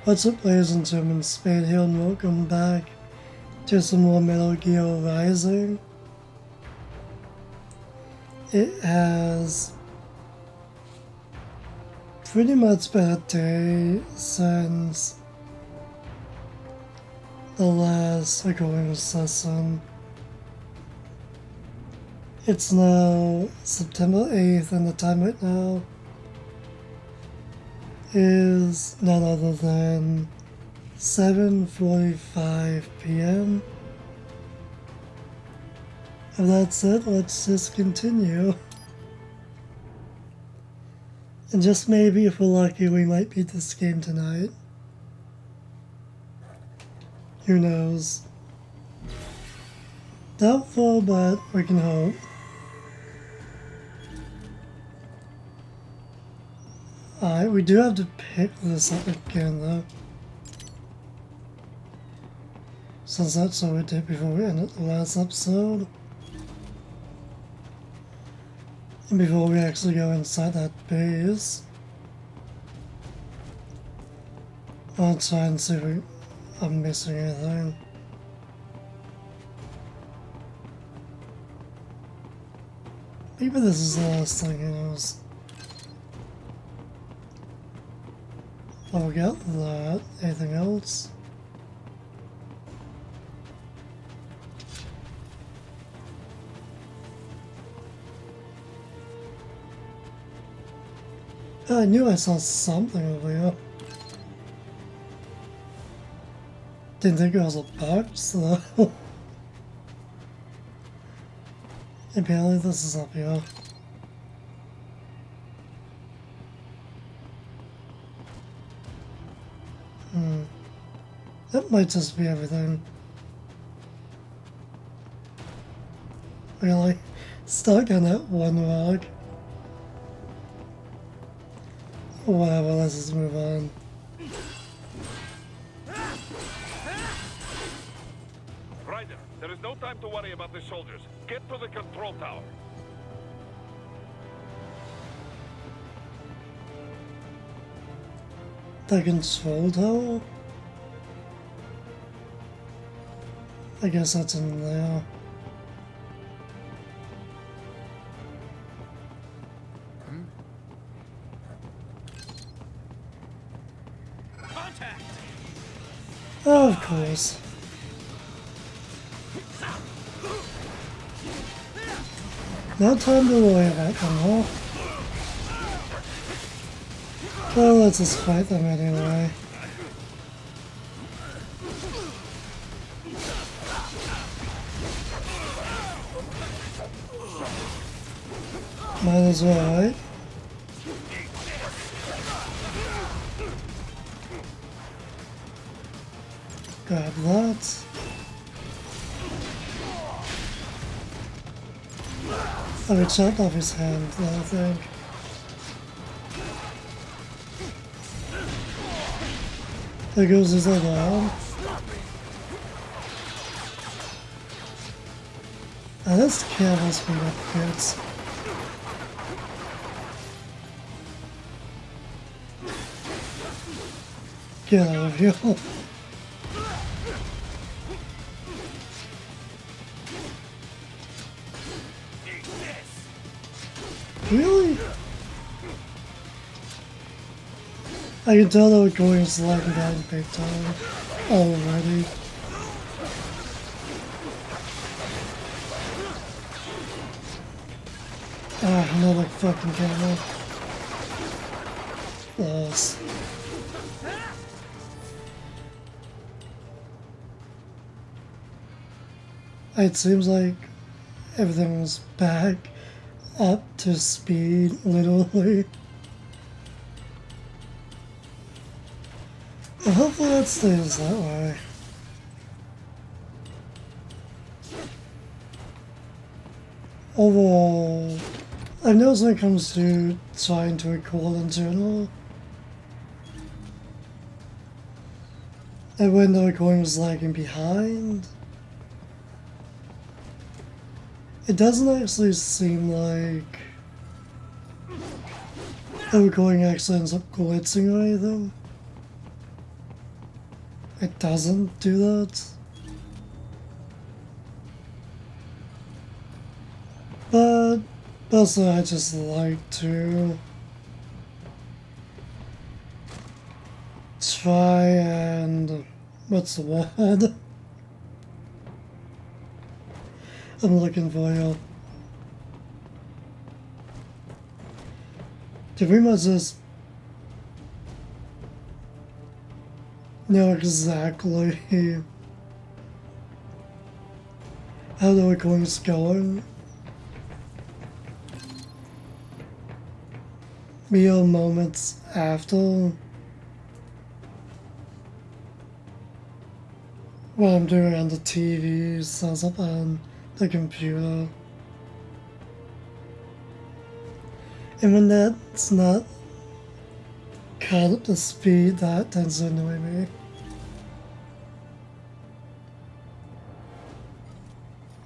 What's up, ladies and gentlemen, Spade here, and welcome back to some more Metal Gear Rising. It has pretty much been a day since the last recording session. It's now September 8th, and the time right now is none other than 7:45 p.m. And that's it, let's just continue. And just maybe, if we're lucky, we might beat this game tonight. Who knows? Doubtful, but we can hope. Alright, we do have to pick this up again though. Since that's what we did before we ended the last episode. And before we actually go inside that base. I'll try and see if I'm missing anything. Maybe this is the last thing, who knows. I'll get that. Anything else? I knew I saw something over here. Didn't think it was a box though. Apparently this is up here. That might just be everything. Really? Stuck on that one rock. Whatever, let's just move on. Ryder, there is no time to worry about the soldiers. Get to the control tower. The control tower? I guess that's in there. Contact! Oh, of course. No time to worry about them, huh? Well, let's just fight them anyway. Might as well, right? Grab that. Oh, it chopped off his hand, I think. There goes his other arm. And that's careful speed up kids. Get out of here. Really? I can tell that going is lagging down big time already. Ah, another fucking camera. Lost. It seems like everything's back up to speed, literally. And hopefully that stays that way. Overall, I've noticed when it comes to trying to record in general, and when the recording was lagging behind, it doesn't actually seem like the recording actually ends up blitzing or anything. it doesn't do that. But also I just like to try and what's the word? I'm looking for you. To pretty much just know exactly how the recording's going. Mere moments after what I'm doing on the TV shows up on the computer. And when that's not caught up to speed, that tends to annoy me.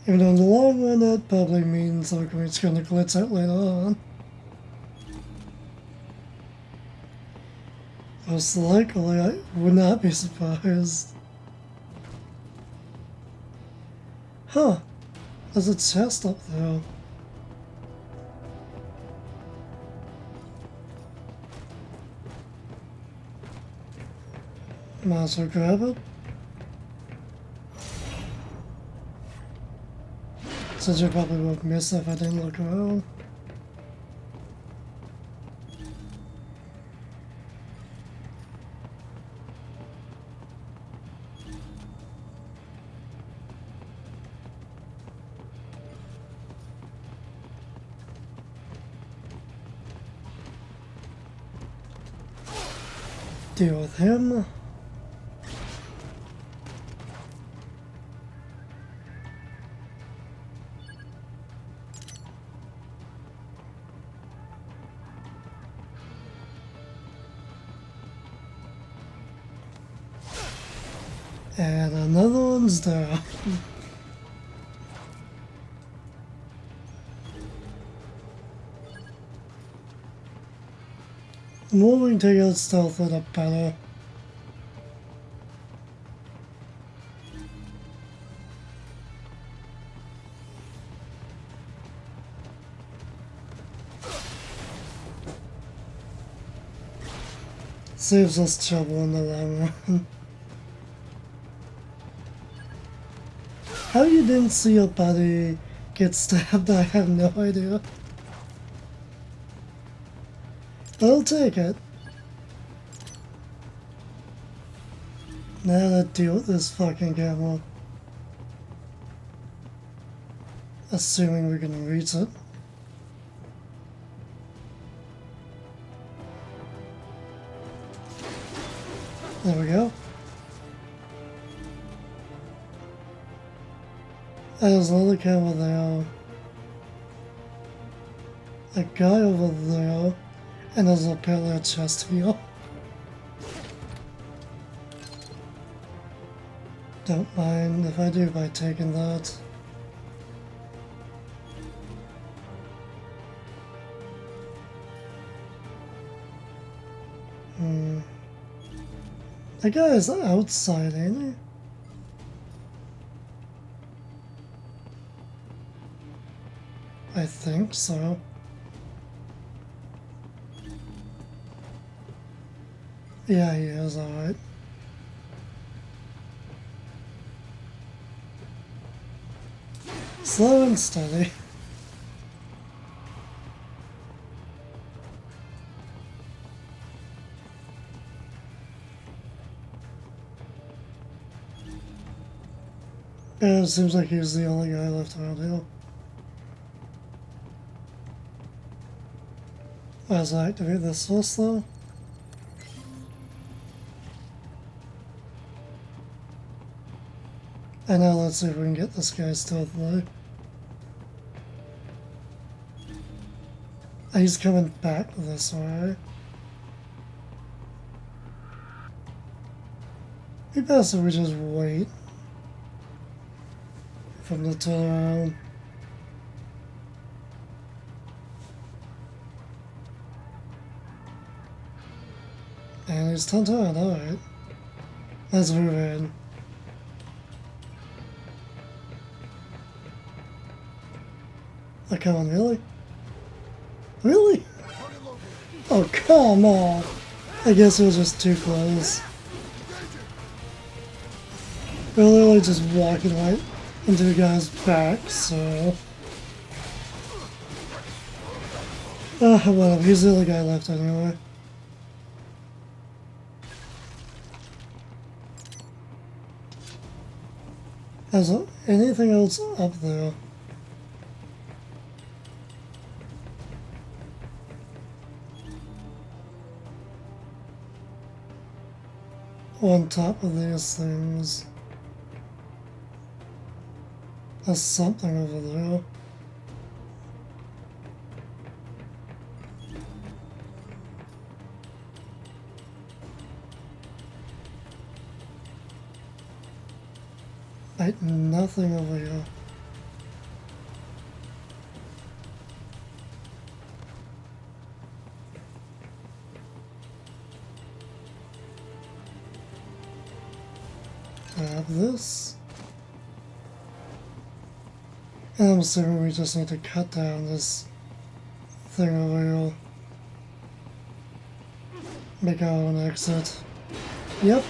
Even though in the long run, that probably means it's going to glitch out later on. Most likely, I would not be surprised. Huh, there's a chest up there. Might as well grab it. Since you probably would miss it if I didn't look around. Deal with him. And another one's there. The more we can take out stealth, the better. Saves us trouble in the long run. How you didn't see your buddy get stabbed, I have no idea. I'll take it. Now let's deal with this fucking camera. Assuming we can reach it. There we go. There's another camera there. A guy over there. And there's apparently a chest here. Don't mind if I do by taking that. The guy is outside, ain't he? I think so. Yeah, he is, alright. Slow and steady. Yeah, it seems like he's the only guy left around here. As I activate this source though. And now let's see if we can get this guy stealthily. He's coming back this way. Maybe best if we just wait for him to turn around. And he's turned around, alright. Let's move in. Oh, come on, really? Really? Oh, come on. I guess it was just too close. We're literally just walking right into the guy's back, so... whatever, he's the only guy left anyway. Is there anything else up there? On top of these things. There's something over there. Like nothing over here. Grab this. And I'm assuming we just need to cut down this thing over here. Make our own exit. Yep.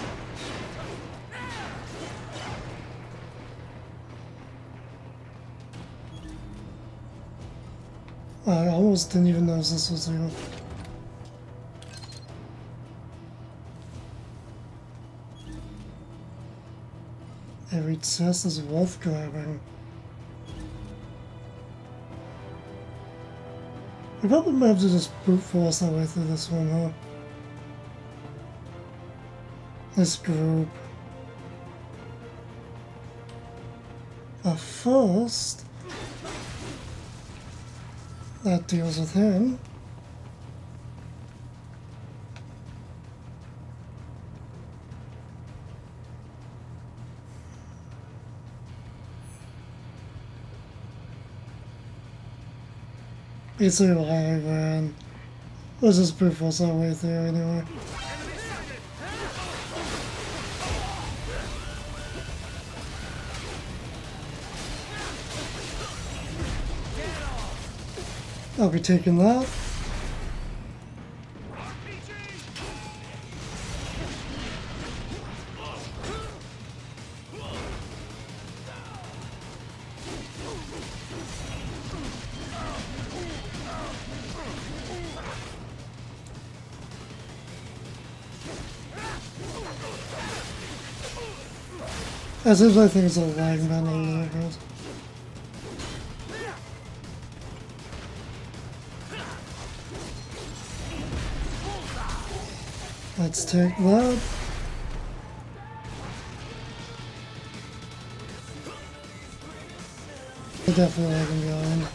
I almost didn't even notice this was here. Every chest is worth grabbing. We probably might have to just brute force our way through this one, huh? This group. But first, that deals with him. It's a lie, man. Let's just brute force our way through anyway. I'll be taking that. As if I think it's a lag man over there, guys. Let's take that. We're definitely lagging behind.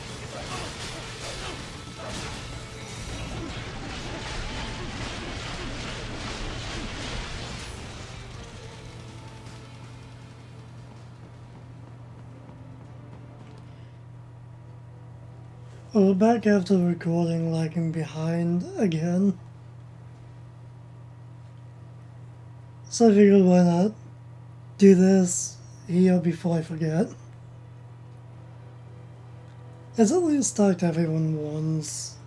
We're back after recording, lagging behind again. So I figured why not do this here before I forget. It's at least talked to everyone once.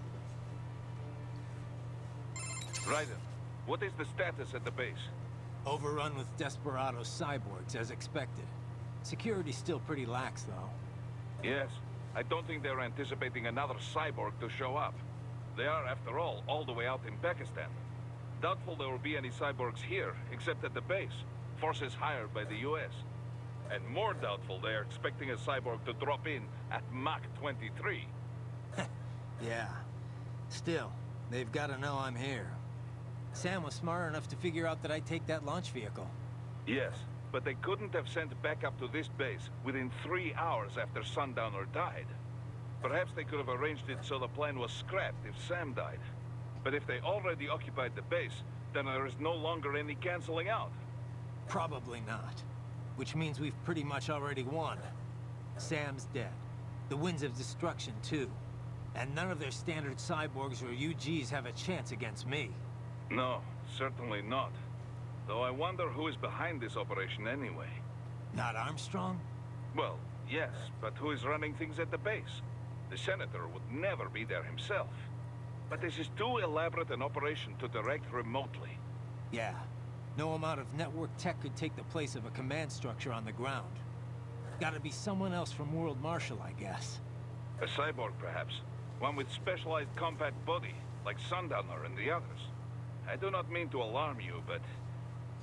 Ryder, what is the status at the base? Overrun with desperado cyborgs, as expected. Security's still pretty lax, though. Yes, I don't think they're anticipating another cyborg to show up. They are, after all the way out in Pakistan. Doubtful there will be any cyborgs here, except at the base, forces hired by the US. And more doubtful they are expecting a cyborg to drop in at Mach 23. Yeah. Still, they've got to know I'm here. Sam was smart enough to figure out that I'd take that launch vehicle. Yes, but they couldn't have sent backup to this base within 3 hours after Sundowner died. Perhaps they could have arranged it so the plane was scrapped if Sam died. But if they already occupied the base, then there is no longer any canceling out. Probably not. Which means we've pretty much already won. Sam's dead. The Winds of Destruction, too. And none of their standard cyborgs or UGs have a chance against me. No, certainly not. Though I wonder who is behind this operation anyway. Not Armstrong? Well, yes, but who is running things at the base? The senator would never be there himself. But this is too elaborate an operation to direct remotely. Yeah. No amount of network tech could take the place of a command structure on the ground. Gotta be someone else from World Marshal, I guess. A cyborg, perhaps. One with specialized combat body, like Sundowner and the others. I do not mean to alarm you, but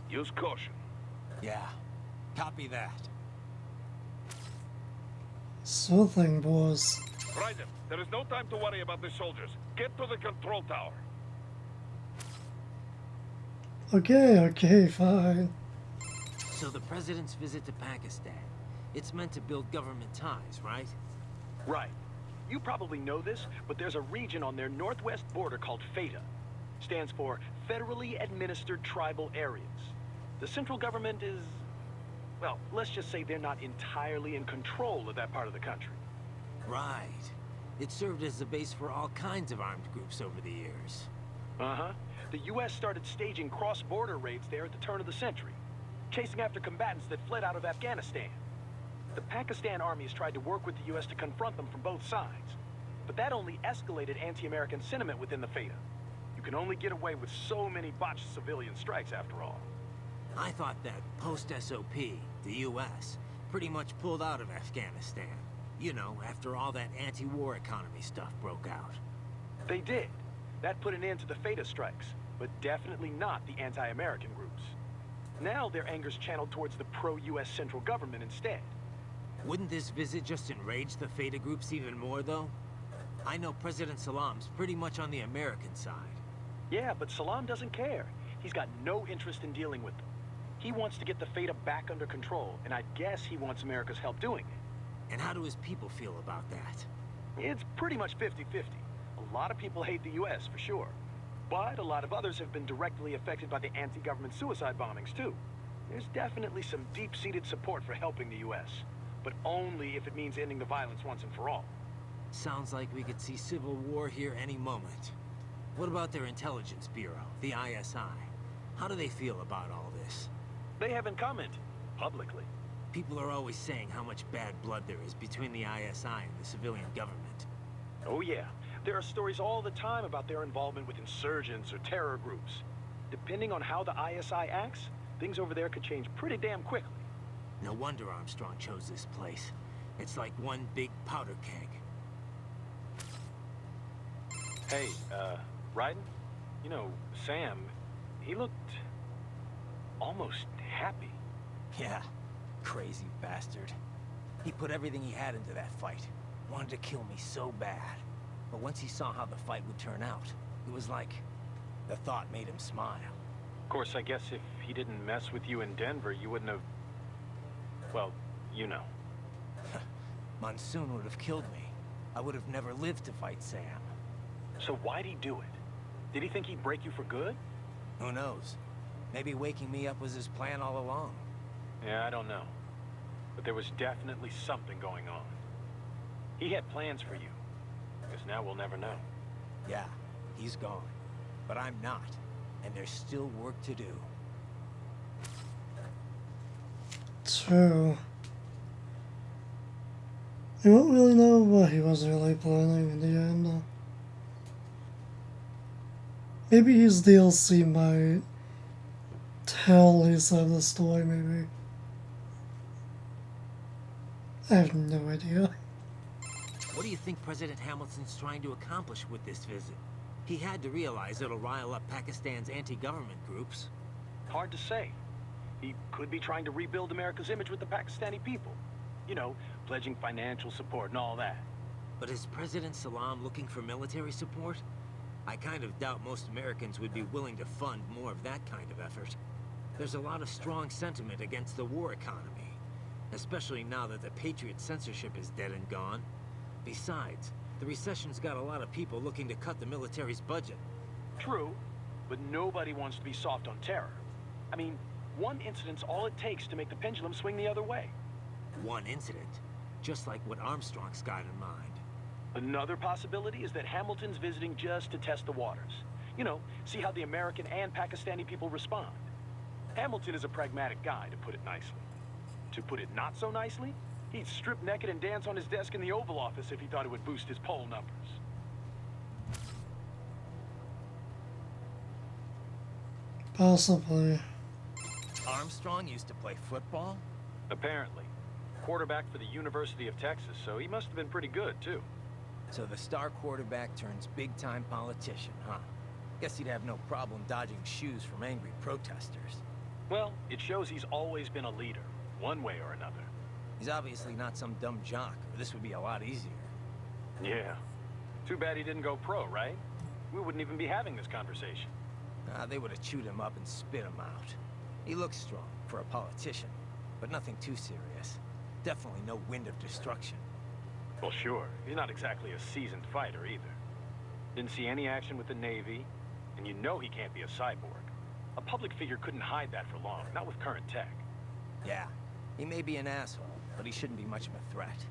use caution. Yeah. Copy that. So thing, boys. Raiden, there is no time to worry about the soldiers. Get to the control tower. Okay, fine. So the president's visit to Pakistan, it's meant to build government ties, right? Right. You probably know this, but there's a region on their northwest border called FATA. Stands for Federally Administered Tribal Areas. The central government is... well, let's just say they're not entirely in control of that part of the country. Right. It served as a base for all kinds of armed groups over the years. Uh-huh. The U.S. started staging cross-border raids there at the turn of the century, chasing after combatants that fled out of Afghanistan. The Pakistan armies tried to work with the U.S. to confront them from both sides, but that only escalated anti-American sentiment within the FATA. You can only get away with so many botched civilian strikes after all. I thought that post-SOP, the U.S., pretty much pulled out of Afghanistan. You know, after all that anti-war economy stuff broke out. They did. That put an end to the FATA strikes, but definitely not the anti-American groups. Now their anger's channeled towards the pro-U.S. central government instead. Wouldn't this visit just enrage the FATA groups even more, though? I know President Salam's pretty much on the American side. Yeah, but Salam doesn't care. He's got no interest in dealing with them. He wants to get the FATA back under control, and I guess he wants America's help doing it. And how do his people feel about that? It's pretty much 50-50. A lot of people hate the U.S. for sure. But a lot of others have been directly affected by the anti-government suicide bombings too. There's definitely some deep-seated support for helping the U.S., but only if it means ending the violence once and for all. Sounds like we could see civil war here any moment. What about their intelligence bureau, the ISI? How do they feel about all this? They haven't commented publicly. People are always saying how much bad blood there is between the ISI and the civilian government. Oh yeah, there are stories all the time about their involvement with insurgents or terror groups. Depending on how the ISI acts, things over there could change pretty damn quickly. No wonder Armstrong chose this place. It's like one big powder keg. Hey, Raiden? You know, Sam, he looked... almost happy. Yeah, crazy bastard. He put everything he had into that fight. Wanted to kill me so bad. But once he saw how the fight would turn out, it was like... the thought made him smile. Of course, I guess if he didn't mess with you in Denver, you wouldn't have... well, you know. Monsoon would have killed me. I would have never lived to fight Sam. So why'd he do it? Did he think he'd break you for good? Who knows? Maybe waking me up was his plan all along. Yeah, I don't know. But there was definitely something going on. He had plans for you. Guess now we'll never know. Yeah, he's gone. But I'm not. And there's still work to do. True. You won't really know what he was really planning in the end, though. Maybe his DLC might tell his side of the story, maybe. I have no idea. What do you think President Hamilton's trying to accomplish with this visit? He had to realize it'll rile up Pakistan's anti-government groups. Hard to say. He could be trying to rebuild America's image with the Pakistani people. You know, pledging financial support and all that. But is President Salam looking for military support? I kind of doubt most Americans would be willing to fund more of that kind of effort. There's a lot of strong sentiment against the war economy, especially now that the Patriot censorship is dead and gone. Besides, the recession's got a lot of people looking to cut the military's budget. True, but nobody wants to be soft on terror. I mean, one incident's all it takes to make the pendulum swing the other way. One incident, just like what Armstrong's got in mind. Another possibility is that Hamilton's visiting just to test the waters. You know, see how the American and Pakistani people respond. Hamilton is a pragmatic guy, to put it nicely. To put it not so nicely, he'd strip naked and dance on his desk in the Oval Office if he thought it would boost his poll numbers. Possibly. Armstrong used to play football? Apparently. Quarterback for the University of Texas, so he must have been pretty good, too. So the star quarterback turns big-time politician, huh? Guess he'd have no problem dodging shoes from angry protesters. Well, it shows he's always been a leader, one way or another. He's obviously not some dumb jock, or this would be a lot easier. Yeah. Too bad he didn't go pro, right? We wouldn't even be having this conversation. They would have chewed him up and spit him out. He looks strong for a politician, but nothing too serious. Definitely no wind of destruction. Well, sure. He's not exactly a seasoned fighter, either. Didn't see any action with the Navy, and you know he can't be a cyborg. A public figure couldn't hide that for long, not with current tech. Yeah, he may be an asshole, but he shouldn't be much of a threat.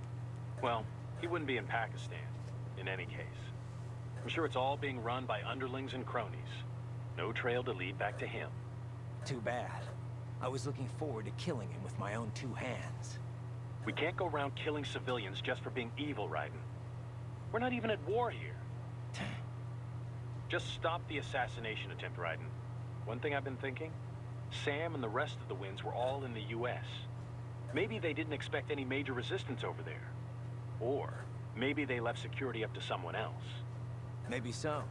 Well, he wouldn't be in Pakistan, in any case. I'm sure it's all being run by underlings and cronies. No trail to lead back to him. Too bad. I was looking forward to killing him with my own two hands. We can't go around killing civilians just for being evil, Raiden. We're not even at war here. Just stop the assassination attempt, Raiden. One thing I've been thinking, Sam and the rest of the Winds were all in the U.S. Maybe they didn't expect any major resistance over there. Or maybe they left security up to someone else. Maybe so.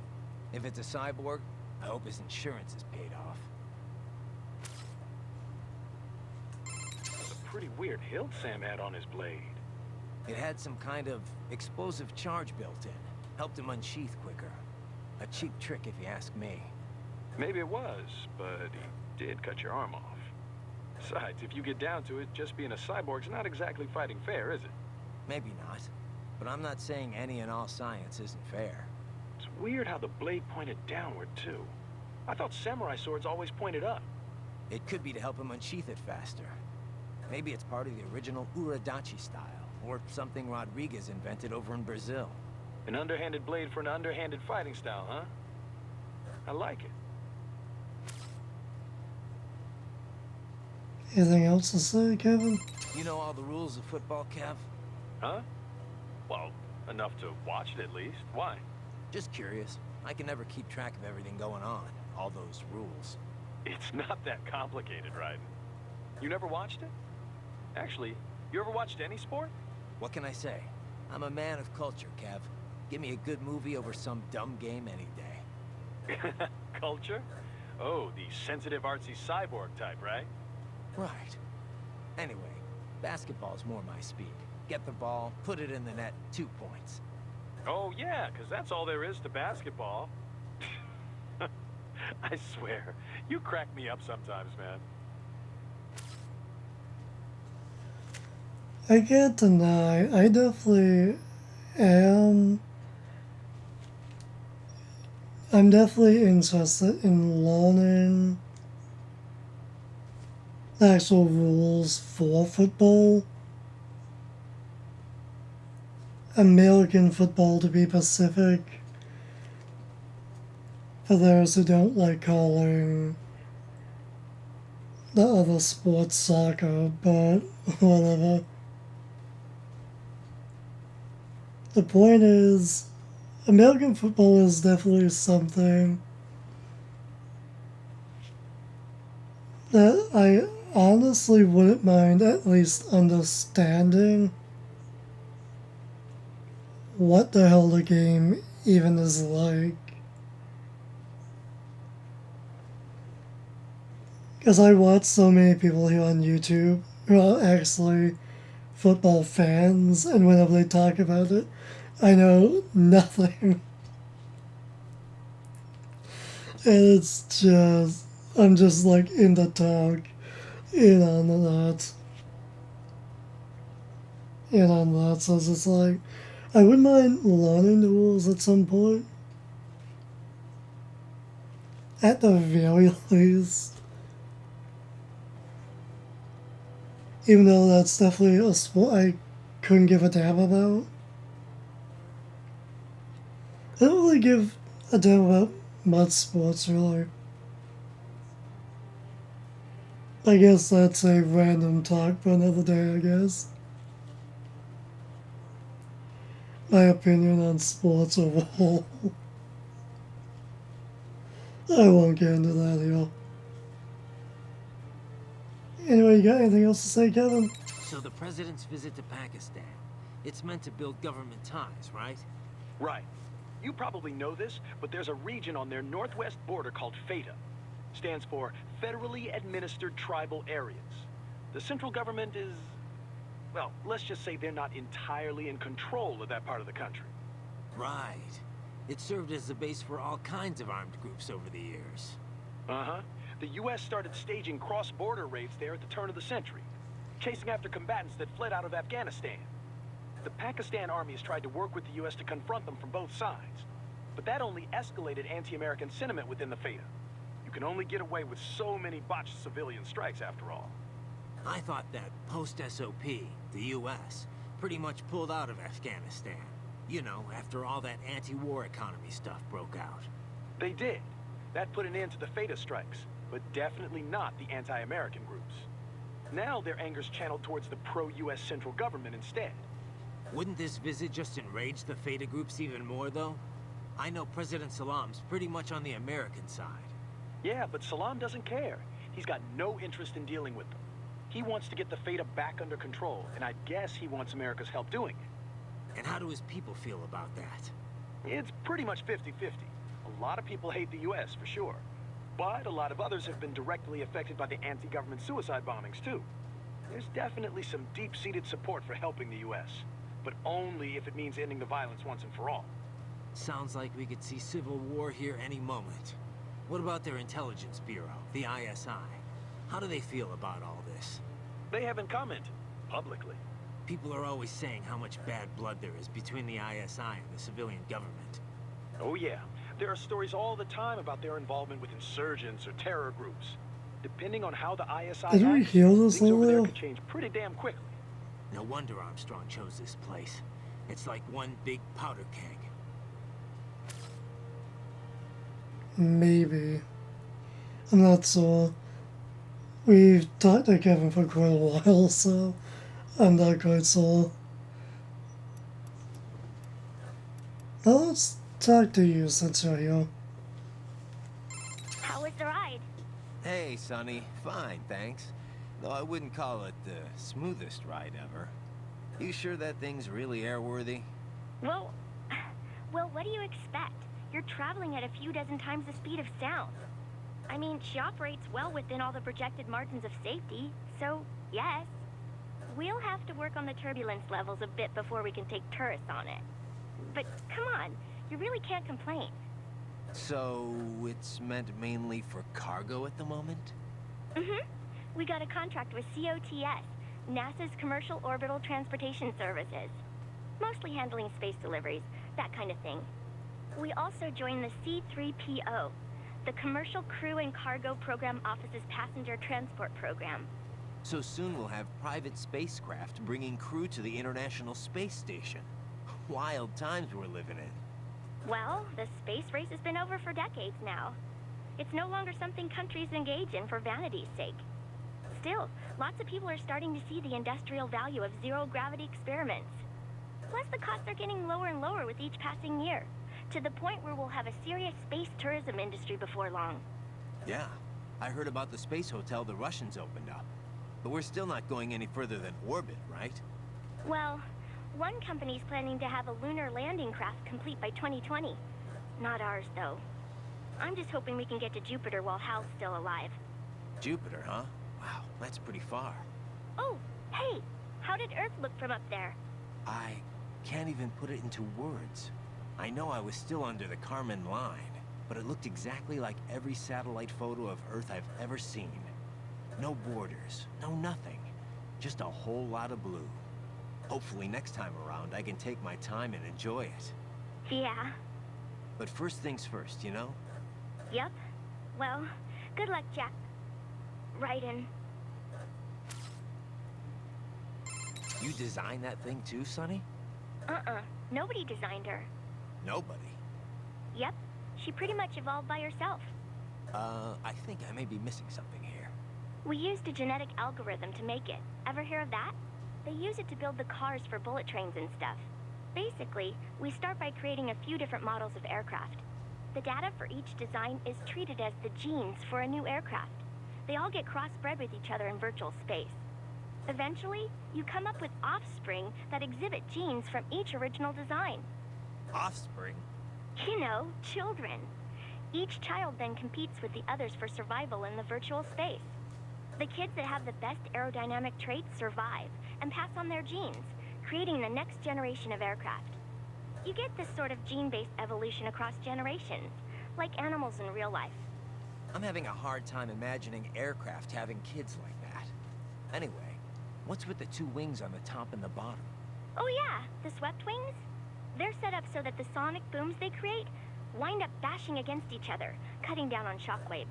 If it's a cyborg, I hope his insurance is paid off. That's a pretty weird hilt Sam had on his blade. It had some kind of explosive charge built in. Helped him unsheath quicker. A cheap trick if you ask me. Maybe it was, but he did cut your arm off. Besides, if you get down to it, just being a cyborg's not exactly fighting fair, is it? Maybe not. But I'm not saying any and all science isn't fair. It's weird how the blade pointed downward, too. I thought samurai swords always pointed up. It could be to help him unsheath it faster. Maybe it's part of the original Uradachi style, or something Rodriguez invented over in Brazil. An underhanded blade for an underhanded fighting style, huh? I like it. Anything else to say, Kevin? You know all the rules of football, Kev? Huh? Well, enough to watch it at least. Why? Just curious. I can never keep track of everything going on. All those rules. It's not that complicated, Raiden. You never watched it? Actually, you ever watched any sport? What can I say? I'm a man of culture, Kev. Give me a good movie over some dumb game any day. Culture? Oh, the sensitive artsy cyborg type, right? Right. Anyway, basketball's more my speed. Get the ball, put it in the net, 2 points. Oh, yeah, because that's all there is to basketball. I swear, you crack me up sometimes, man. I can't deny, I definitely am. I'm definitely interested in learning the actual rules for football. American football, to be specific. For those who don't like calling the other sports soccer, but whatever. The point is, American football is definitely something that I honestly wouldn't mind at least understanding what the hell the game even is like. Because I watch so many people here on YouTube who are actually football fans, and whenever they talk about it, I know nothing. And it's just, I'm just like in the talk, in on that. In on that, so it's just like, I wouldn't mind learning the rules at some point. At the very least. Even though that's definitely a sport I couldn't give a damn about. I don't really give a damn about much sports, really. I guess that's a random talk for another day, I guess. My opinion on sports overall. I won't get into that here. Anyway, you got anything else to say, Kevin? So the president's visit to Pakistan, it's meant to build government ties, right? Right. You probably know this, but there's a region on their northwest border called FATA. Stands for Federally Administered Tribal Areas. The central government is... well, let's just say they're not entirely in control of that part of the country. Right. It served as a base for all kinds of armed groups over the years. Uh-huh. The U.S. started staging cross-border raids there at the turn of the century, chasing after combatants that fled out of Afghanistan. The Pakistan armies tried to work with the U.S. to confront them from both sides, but that only escalated anti-American sentiment within the FATA. You can only get away with so many botched civilian strikes after all. I thought that post-SOP, the U.S., pretty much pulled out of Afghanistan. You know, after all that anti-war economy stuff broke out. They did. That put an end to the FATA strikes, but definitely not the anti-American groups. Now their anger's channeled towards the pro-U.S. central government instead. Wouldn't this visit just enrage the FATA groups even more, though? I know President Salam's pretty much on the American side. Yeah, but Salam doesn't care. He's got no interest in dealing with them. He wants to get the FATA back under control, and I guess he wants America's help doing it. And how do his people feel about that? It's pretty much 50-50. A lot of people hate the U.S. for sure. But a lot of others have been directly affected by the anti-government suicide bombings too. There's definitely some deep-seated support for helping the U.S., but only if it means ending the violence once and for all. Sounds like we could see civil war here any moment. What about their intelligence bureau, the ISI? How do they feel about all this? They haven't commented publicly. People are always saying how much bad blood there is between the ISI and the civilian government. Oh yeah, there are stories all the time about their involvement with insurgents or terror groups. Depending on how the ISI Did we acts, heal this things over there little? could change pretty damn quickly. No wonder Armstrong chose this place. It's like one big powder keg. Maybe. I'm not sure. We've talked to Kevin for quite a while, so I'm not quite sure. Now let's talk to you since you're here. How was the ride? Hey, Sonny. Fine, thanks. Though I wouldn't call it the smoothest ride ever. You sure that thing's really airworthy? Well, what do you expect? You're traveling at a few dozen times the speed of sound. I mean, she operates well within all the projected margins of safety, so yes. We'll have to work on the turbulence levels a bit before we can take tourists on it. But come on, you really can't complain. So, it's meant mainly for cargo at the moment? Mm-hmm. We got a contract with COTS, NASA's Commercial Orbital Transportation Services. Mostly handling space deliveries, that kind of thing. We also joined the C3PO, the Commercial Crew and Cargo Program Office's passenger transport program. So soon we'll have private spacecraft bringing crew to the International Space Station. Wild times we're living in. Well, the space race has been over for decades now. It's no longer something countries engage in for vanity's sake. Still, lots of people are starting to see the industrial value of zero-gravity experiments. Plus, the costs are getting lower and lower with each passing year, to the point where we'll have a serious space tourism industry before long. Yeah, I heard about the space hotel the Russians opened up. But we're still not going any further than orbit, right? Well, one company's planning to have a lunar landing craft complete by 2020. Not ours, though. I'm just hoping we can get to Jupiter while Hal's still alive. Jupiter, huh? Wow, that's pretty far. Oh, hey! How did Earth look from up there? I can't even put it into words. I know I was still under the Kármán line, but it looked exactly like every satellite photo of Earth I've ever seen. No borders, no nothing. Just a whole lot of blue. Hopefully next time around I can take my time and enjoy it. Yeah. But first things first, you know? Yep. Well, good luck, Jack. Right in. You designed that thing too, Sonny? Nobody designed her. Nobody. Yep. She pretty much evolved by herself. I think I may be missing something here. We used a genetic algorithm to make it. Ever hear of that? They use it to build the cars for bullet trains and stuff. Basically, we start by creating a few different models of aircraft. The data for each design is treated as the genes for a new aircraft. They all get crossbred with each other in virtual space. Eventually, you come up with offspring that exhibit genes from each original design. Offspring? You know, children. Each child then competes with the others for survival in the virtual space. The kids that have the best aerodynamic traits survive and pass on their genes, creating the next generation of aircraft. You get this sort of gene-based evolution across generations, like animals in real life. I'm having a hard time imagining aircraft having kids like that. Anyway, what's with the two wings on the top and the bottom? Oh yeah, the swept wings? They're set up so that the sonic booms they create wind up bashing against each other, cutting down on shockwaves.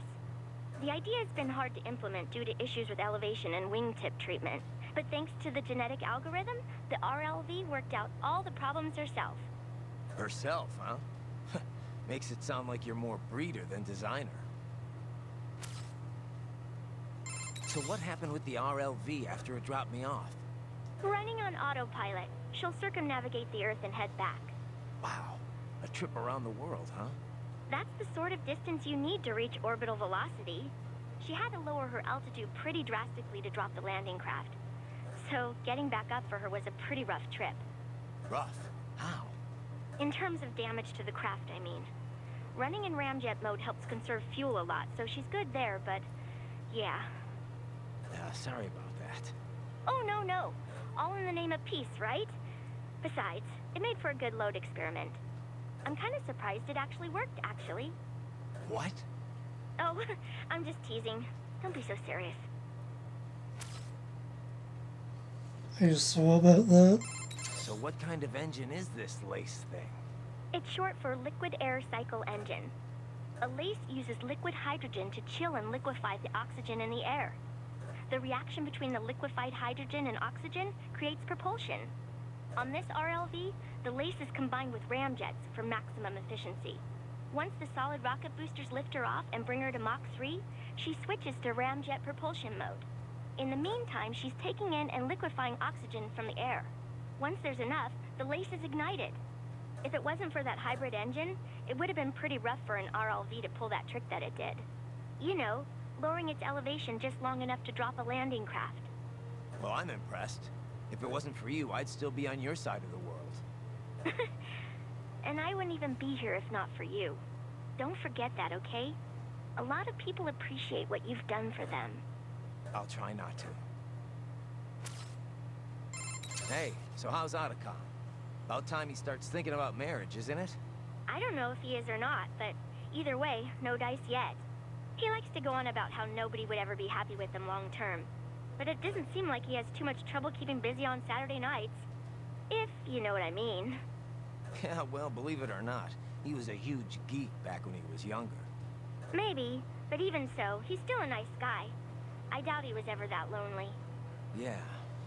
The idea has been hard to implement due to issues with elevation and wingtip treatment, but thanks to the genetic algorithm, the RLV worked out all the problems herself. Herself, huh? Makes it sound like you're more breeder than designer. So what happened with the RLV after it dropped me off? Running on autopilot, she'll circumnavigate the Earth and head back. Wow, a trip around the world, huh? That's the sort of distance you need to reach orbital velocity. She had to lower her altitude pretty drastically to drop the landing craft. So getting back up for her was a pretty rough trip. Rough? How? In terms of damage to the craft, I mean. Running in ramjet mode helps conserve fuel a lot, so she's good there, but yeah. Sorry about that. Oh, no. All in the name of peace, right? Besides, it made for a good load experiment. I'm kind of surprised it actually worked, actually. What? Oh, I'm just teasing. Don't be so serious. Are you sure about that? So what kind of engine is this lace thing? It's short for liquid air cycle engine. A lace uses liquid hydrogen to chill and liquefy the oxygen in the air. The reaction between the liquefied hydrogen and oxygen creates propulsion. On this RLV, the lace is combined with ramjets for maximum efficiency. Once the solid rocket boosters lift her off and bring her to Mach 3, she switches to ramjet propulsion mode. In the meantime, she's taking in and liquefying oxygen from the air. Once there's enough, the lace is ignited. If it wasn't for that hybrid engine, it would have been pretty rough for an RLV to pull that trick that it did. You know, lowering its elevation just long enough to drop a landing craft. Well, I'm impressed. If it wasn't for you, I'd still be on your side of the world. And I wouldn't even be here if not for you. Don't forget that, okay? A lot of people appreciate what you've done for them. I'll try not to. Hey, so how's Otacon? About time he starts thinking about marriage, isn't it? I don't know if he is or not, but either way, no dice yet. He likes to go on about how nobody would ever be happy with him long term. But it doesn't seem like he has too much trouble keeping busy on Saturday nights. If you know what I mean. Yeah, well, believe it or not, he was a huge geek back when he was younger. Maybe, but even so, he's still a nice guy. I doubt he was ever that lonely. Yeah,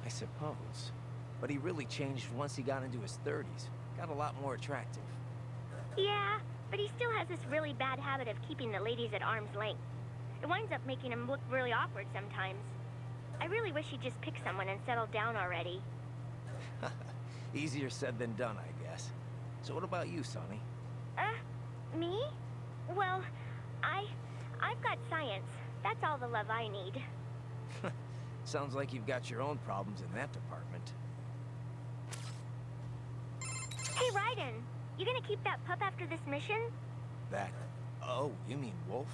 I suppose. But he really changed once he got into his 30s. Got a lot more attractive. Yeah, but he still has this really bad habit of keeping the ladies at arm's length. It winds up making him look really awkward sometimes. I really wish he'd just pick someone and settle down already. Easier said than done, I guess. So what about you, Sonny? Me? Well, I've got science. That's all the love I need. Sounds like you've got your own problems in that department. Hey, Raiden, you gonna keep that pup after this mission? That... Oh, you mean Wolf?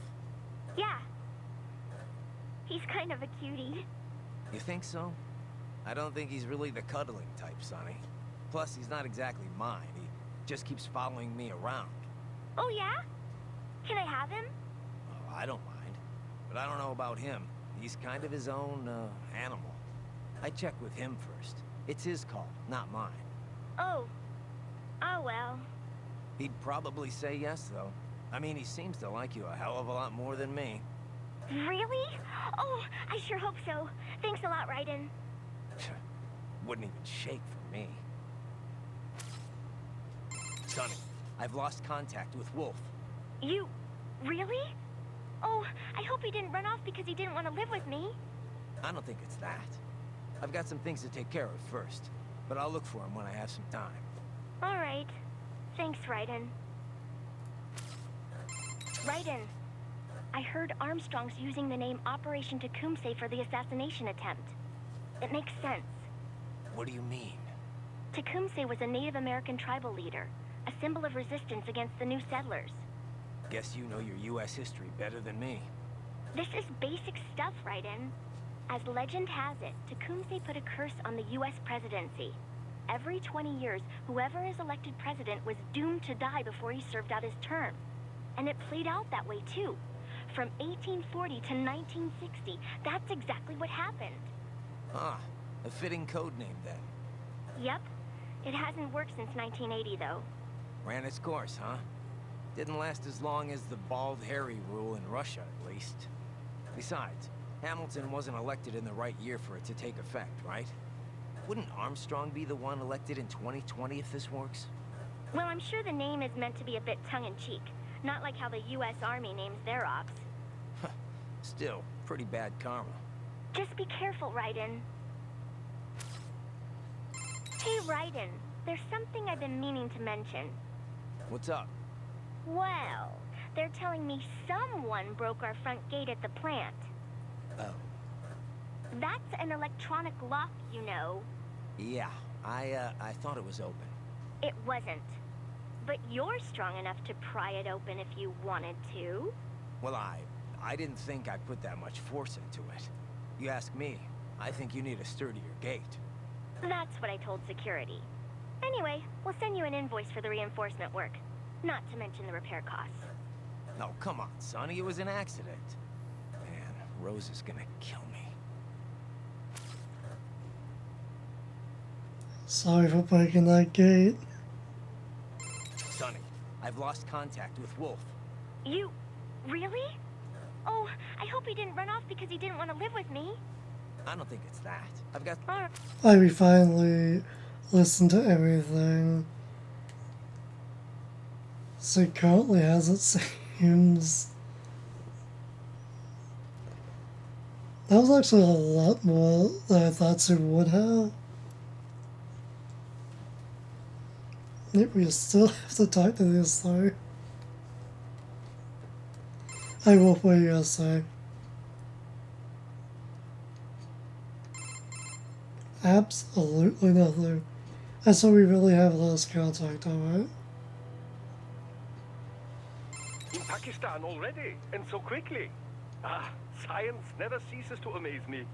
Yeah. He's kind of a cutie. You think so? I don't think he's really the cuddling type, Sonny. Plus, he's not exactly mine. He just keeps following me around. Oh, yeah? Can I have him? Oh, I don't mind. But I don't know about him. He's kind of his own, animal. I'd check with him first. It's his call, not mine. Oh. Oh, well. He'd probably say yes, though. I mean, he seems to like you a hell of a lot more than me. Really? Oh, I sure hope so. Thanks a lot, Raiden. Wouldn't even shake for me. Sonny, I've lost contact with Wolf. You... really? Oh, I hope he didn't run off because he didn't want to live with me. I don't think it's that. I've got some things to take care of first, but I'll look for him when I have some time. All right. Thanks, Raiden. Raiden, I heard Armstrong's using the name Operation Tecumseh for the assassination attempt. It makes sense. What do you mean? Tecumseh was a Native American tribal leader, a symbol of resistance against the new settlers. Guess you know your U.S. history better than me. This is basic stuff, Raiden. As legend has it, Tecumseh put a curse on the U.S. presidency. Every 20 years, whoever is elected president was doomed to die before he served out his term. And it played out that way, too. From 1840 to 1960, that's exactly what happened. Ah, a fitting code name then. Yep. It hasn't worked since 1980, though. Ran its course, huh? Didn't last as long as the Bald Harry rule in Russia, at least. Besides, Hamilton wasn't elected in the right year for it to take effect, right? Wouldn't Armstrong be the one elected in 2020 if this works? Well, I'm sure the name is meant to be a bit tongue-in-cheek. Not like how the U.S. Army names their ops. Still, pretty bad karma. Just be careful, Raiden. Hey, Raiden, there's something I've been meaning to mention. What's up? Well, they're telling me someone broke our front gate at the plant. Oh. That's an electronic lock, you know. Yeah, I thought it was open. It wasn't. But you're strong enough to pry it open if you wanted to. Well, I didn't think I put that much force into it. You ask me, I think you need a sturdier gate. That's what I told security. Anyway, we'll send you an invoice for the reinforcement work. Not to mention the repair costs. No, come on, Sonny, it was an accident. Man, Rose is gonna kill me. Sorry for breaking that gate. Sonny, I've lost contact with Wolf. You... really? Oh, I hope he didn't run off because he didn't want to live with me. I don't think it's that. I've got... I finally listened to everything. So currently, as it seems, that was actually a lot more than I thought she would have. Yep, we still have to talk to this though. I will what you guys say. Absolutely nothing. And so we really have lost contact, alright? In Pakistan already, and so quickly. Ah, science never ceases to amaze me.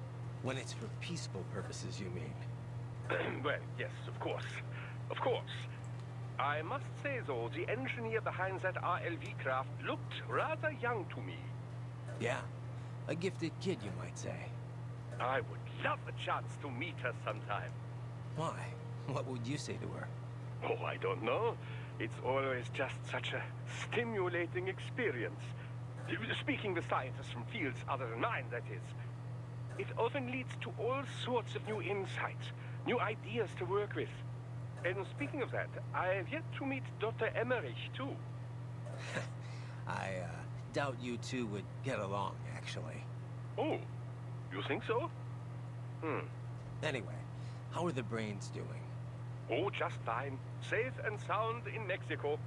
When it's for peaceful purposes, you mean? Well, yes, of course. Of course. I must say, though, the engineer behind that RLV craft looked rather young to me. Yeah, a gifted kid, you might say. I would love a chance to meet her sometime. Why? What would you say to her? Oh, I don't know. It's always just such a stimulating experience. Speaking with scientists from fields other than mine, that is. It often leads to all sorts of new insights, new ideas to work with. And speaking of that, I have yet to meet Dr. Emmerich, too. I doubt you two would get along, actually. Oh, you think so? Anyway, how are the brains doing? Oh, just fine. Safe and sound in Mexico.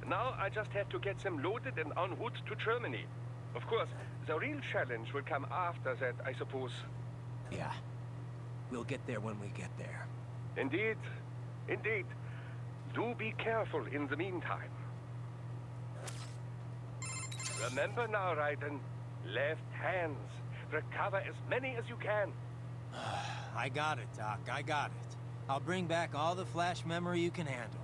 Now I just have to get them loaded and en route to Germany. Of course, the real challenge will come after that, I suppose. Yeah. We'll get there when we get there. Indeed. Indeed. Do be careful in the meantime. Remember now, Raiden. Left hands. Recover as many as you can. I got it, Doc. I got it. I'll bring back all the flash memory you can handle.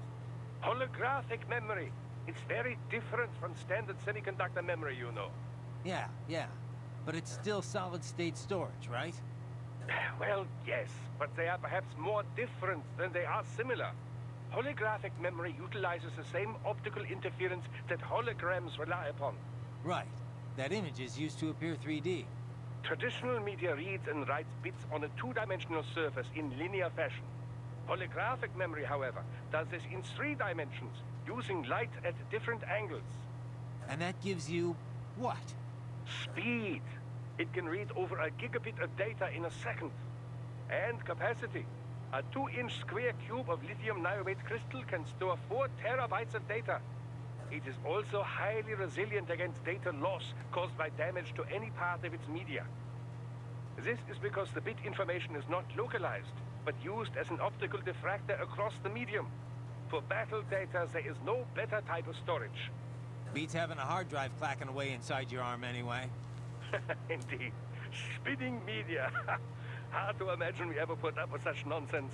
Holographic memory. It's very different from standard semiconductor memory, you know. Yeah. But it's still solid-state storage, right? Well, yes, but they are perhaps more different than they are similar. Holographic memory utilizes the same optical interference that holograms rely upon. Right. That image is used to appear 3D. Traditional media reads and writes bits on a two-dimensional surface in linear fashion. Holographic memory, however, does this in 3 dimensions, using light at different angles. And that gives you... what? Speed. It can read over a gigabit of data in a second. And capacity. A 2-inch square cube of lithium niobate crystal can store 4 terabytes of data. It is also highly resilient against data loss caused by damage to any part of its media. This is because the bit information is not localized, but used as an optical diffractor across the medium. For battle data, there is no better type of storage. Beats having a hard drive clacking away inside your arm anyway. Indeed. Spinning media. Hard to imagine we ever put up with such nonsense.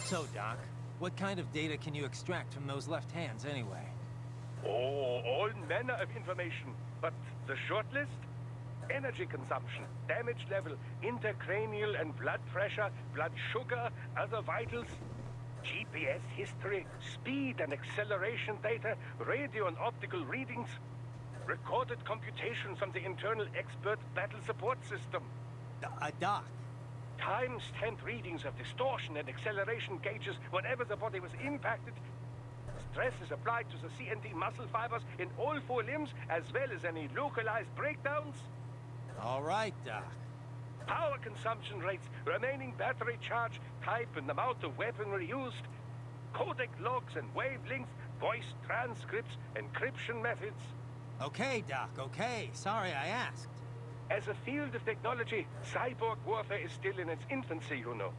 So, Doc, what kind of data can you extract from those left hands anyway? Oh, all manner of information. But the short list? Energy consumption, damage level, intracranial and blood pressure, blood sugar, other vitals, GPS history, speed and acceleration data, radio and optical readings, recorded computations from the internal expert battle support system. Doc, Time-stamped readings of distortion and acceleration gauges whenever the body was impacted. Stress is applied to the CNT muscle fibers in all 4 limbs, as well as any localized breakdowns. all right, Doc. Power consumption rates, remaining battery charge, type and amount of weaponry used, codec logs and wavelengths, voice transcripts, encryption methods. Okay, Doc, okay. Sorry I asked. As a field of technology, cyborg warfare is still in its infancy, you know.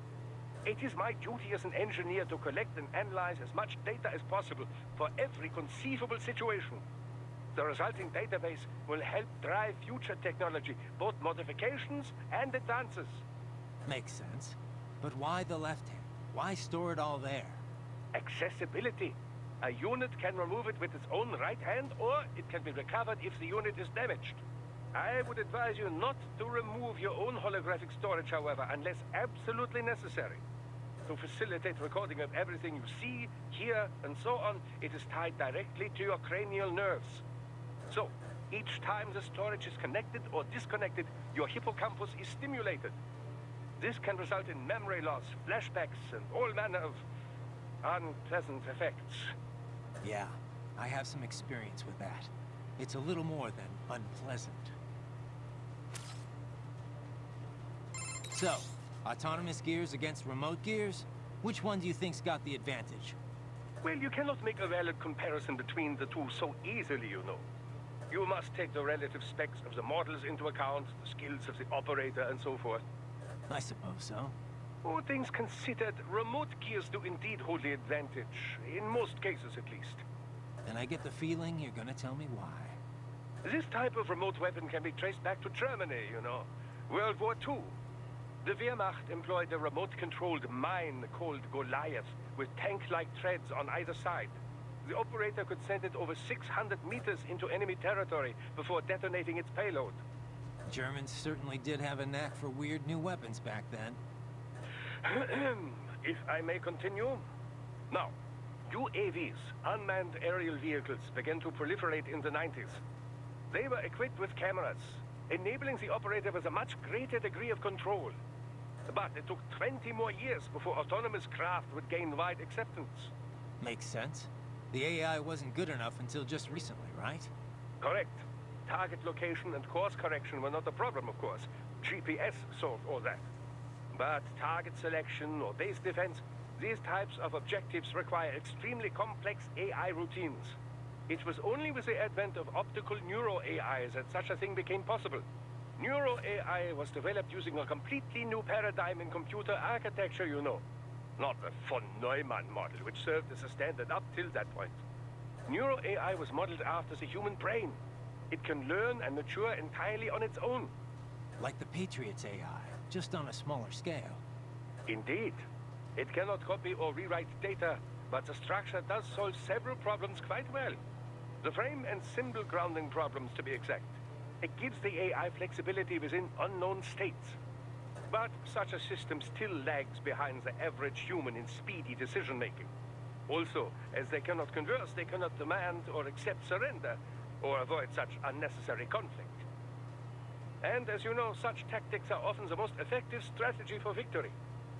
It is my duty as an engineer to collect and analyze as much data as possible for every conceivable situation. The resulting database will help drive future technology, both modifications and advances. Makes sense. But why the left hand? Why store it all there? Accessibility. A unit can remove it with its own right hand, or it can be recovered if the unit is damaged. I would advise you not to remove your own holographic storage, however, unless absolutely necessary. To facilitate recording of everything you see, hear, and so on, it is tied directly to your cranial nerves. So, each time the storage is connected or disconnected, your hippocampus is stimulated. This can result in memory loss, flashbacks, and all manner of unpleasant effects. Yeah, I have some experience with that. It's a little more than unpleasant. So, autonomous gears against remote gears? Which one do you think's got the advantage? Well, you cannot make a valid comparison between the two so easily, you know. You must take the relative specs of the models into account, the skills of the operator, and so forth. I suppose so. All things considered, remote gears do indeed hold the advantage, in most cases at least. And I get the feeling you're gonna tell me why. This type of remote weapon can be traced back to Germany, you know. World War II. The Wehrmacht employed a remote-controlled mine called Goliath, with tank-like treads on either side. The operator could send it over 600 meters into enemy territory before detonating its payload. Germans certainly did have a knack for weird new weapons back then. If I may continue. Now, UAVs, unmanned aerial vehicles, began to proliferate in the 90s. They were equipped with cameras, enabling the operator with a much greater degree of control. But it took 20 more years before autonomous craft would gain wide acceptance. Makes sense. The AI wasn't good enough until just recently, right? Correct. Target location and course correction were not a problem, of course. GPS solved all that. But target selection or base defense, these types of objectives require extremely complex AI routines. It was only with the advent of optical neuro-AI that such a thing became possible. Neuro-AI was developed using a completely new paradigm in computer architecture, you know. Not the von Neumann model, which served as a standard up till that point. Neuro-AI was modeled after the human brain. It can learn and mature entirely on its own. Like the Patriot's AI, just on a smaller scale. Indeed. It cannot copy or rewrite data, but the structure does solve several problems quite well. The frame and symbol grounding problems, to be exact. It gives the AI flexibility within unknown states. But such a system still lags behind the average human in speedy decision-making. Also, as they cannot converse, they cannot demand or accept surrender, or avoid such unnecessary conflict. And as you know, such tactics are often the most effective strategy for victory.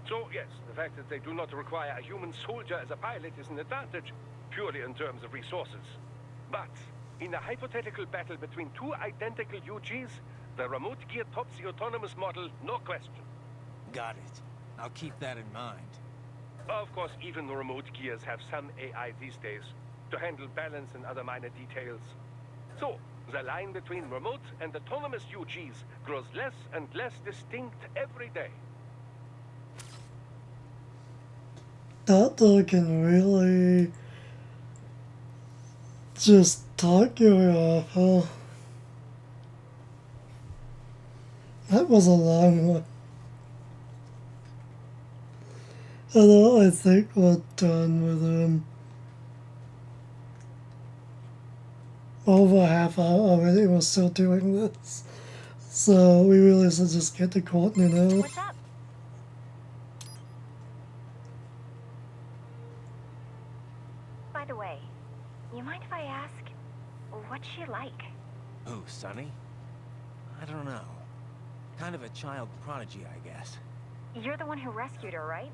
So yes, the fact that they do not require a human soldier as a pilot is an advantage, purely in terms of resources. But In a hypothetical battle between two identical UGs, the remote gear tops the autonomous model, no question. Got it. I'll keep that in mind. Of course, even the remote gears have some AI these days to handle balance and other minor details. So, the line between remote and autonomous UGs grows less and less distinct every day. That dog can really just talk your ear off, huh? That was a long one. Although I think we're done with over half hour already. We're still doing this. So we really should just get to Courtney now. What's up? By the way, you mind if I ask, what's she like? Who, Sonny? I don't know. Kind of a child prodigy, I guess. You're the one who rescued her, right?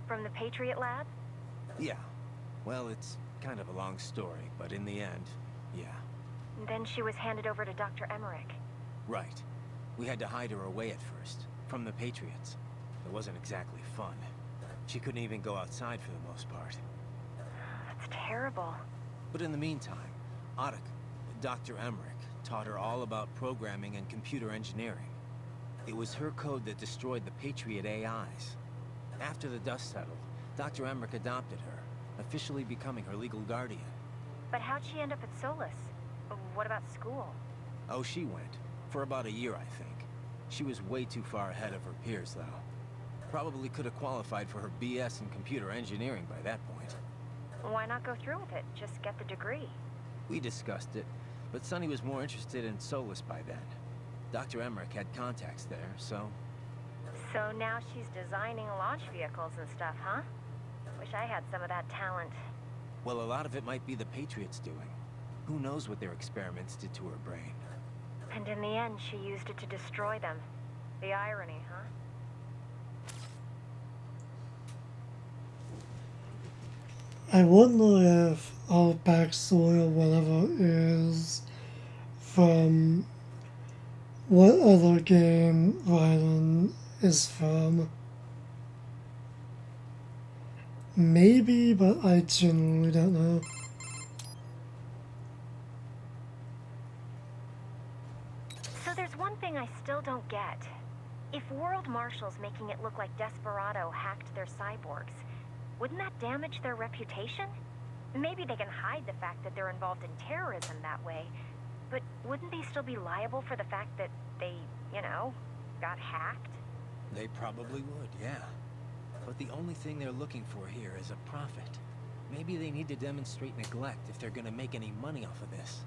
From the Patriot lab? Yeah. Well, it's kind of a long story, but in the end, yeah. Then she was handed over to Dr. Emmerich. Right. We had to hide her away at first, from the Patriots. It wasn't exactly fun. She couldn't even go outside for the most part. That's terrible. But in the meantime, Otto, Dr. Emmerich, taught her all about programming and computer engineering. It was her code that destroyed the Patriot AIs. After the dust settled, Dr. Emmerich adopted her, officially becoming her legal guardian. But how'd she end up at Solus? What about school? Oh, she went. For about a year, I think. She was way too far ahead of her peers, though. Probably could have qualified for her BS in computer engineering by that point. Why not go through with it? Just get the degree. We discussed it, but Sonny was more interested in Solus by then. Dr. Emmerich had contacts there, so... So now she's designing launch vehicles and stuff, huh? Wish I had some of that talent. Well, a lot of it might be the Patriots doing. Who knows what their experiments did to her brain. And in the end, she used it to destroy them. The irony, huh? I wonder if our backstory or whatever is from what other game Rylan is from. Maybe, but I genuinely don't know. So there's one thing I still don't get. If World Marshal's making it look like Desperado hacked their cyborgs, wouldn't that damage their reputation? Maybe they can hide the fact that they're involved in terrorism that way, but wouldn't they still be liable for the fact that they, you know, got hacked? They probably would, yeah. But the only thing they're looking for here is a profit. Maybe they need to demonstrate neglect if they're gonna make any money off of this.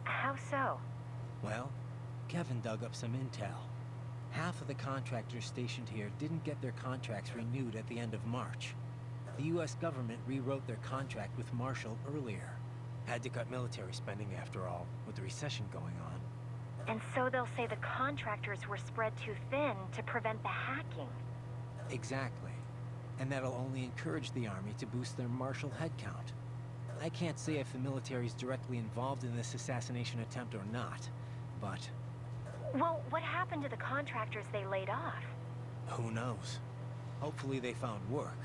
How so? Well, Kevin dug up some intel. Half of the contractors stationed here didn't get their contracts renewed at the end of March. The US government rewrote their contract with Marshall earlier. Had to cut military spending after all, with the recession going on. And so they'll say the contractors were spread too thin to prevent the hacking. Exactly. And that'll only encourage the army to boost their Marshall headcount. I can't say if the military's directly involved in this assassination attempt or not, but... Well, what happened to the contractors they laid off? Who knows? Hopefully they found work.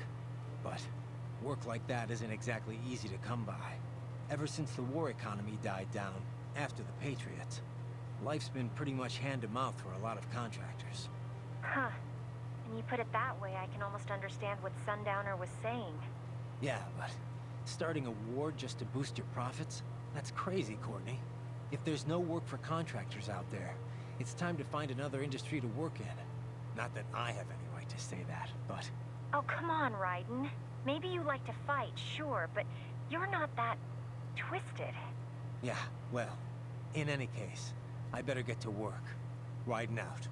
But work like that isn't exactly easy to come by. Ever since the war economy died down, after the Patriots, life's been pretty much hand-to-mouth for a lot of contractors. Huh. And you put it that way, I can almost understand what Sundowner was saying. Yeah, but starting a war just to boost your profits? That's crazy, Courtney. If there's no work for contractors out there, it's time to find another industry to work in. Not that I have any right to say that, but... Oh, come on, Raiden. Maybe you like to fight, sure, but you're not that... twisted. Yeah, well, in any case, I better get to work. Riding out.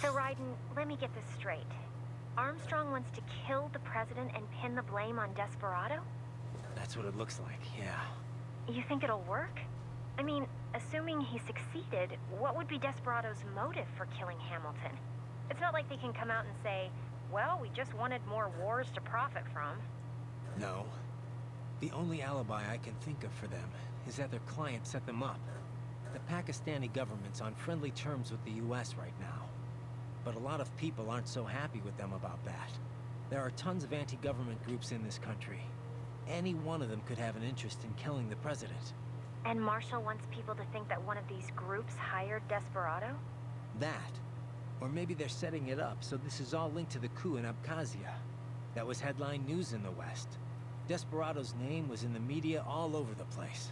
So, Raiden, let me get this straight. Armstrong wants to kill the president and pin the blame on Desperado? That's what it looks like, yeah. You think it'll work? I mean, assuming he succeeded, what would be Desperado's motive for killing Hamilton? It's not like they can come out and say, Well, we just wanted more wars to profit from. No. The only alibi I can think of for them is that their client set them up. The Pakistani government's on friendly terms with the US right now. But a lot of people aren't so happy with them about that. There are tons of anti-government groups in this country. Any one of them could have an interest in killing the president. And Marshall wants people to think that one of these groups hired Desperado? That. Or maybe they're setting it up so this is all linked to the coup in Abkhazia. That was headline news in the West. Desperado's name was in the media all over the place.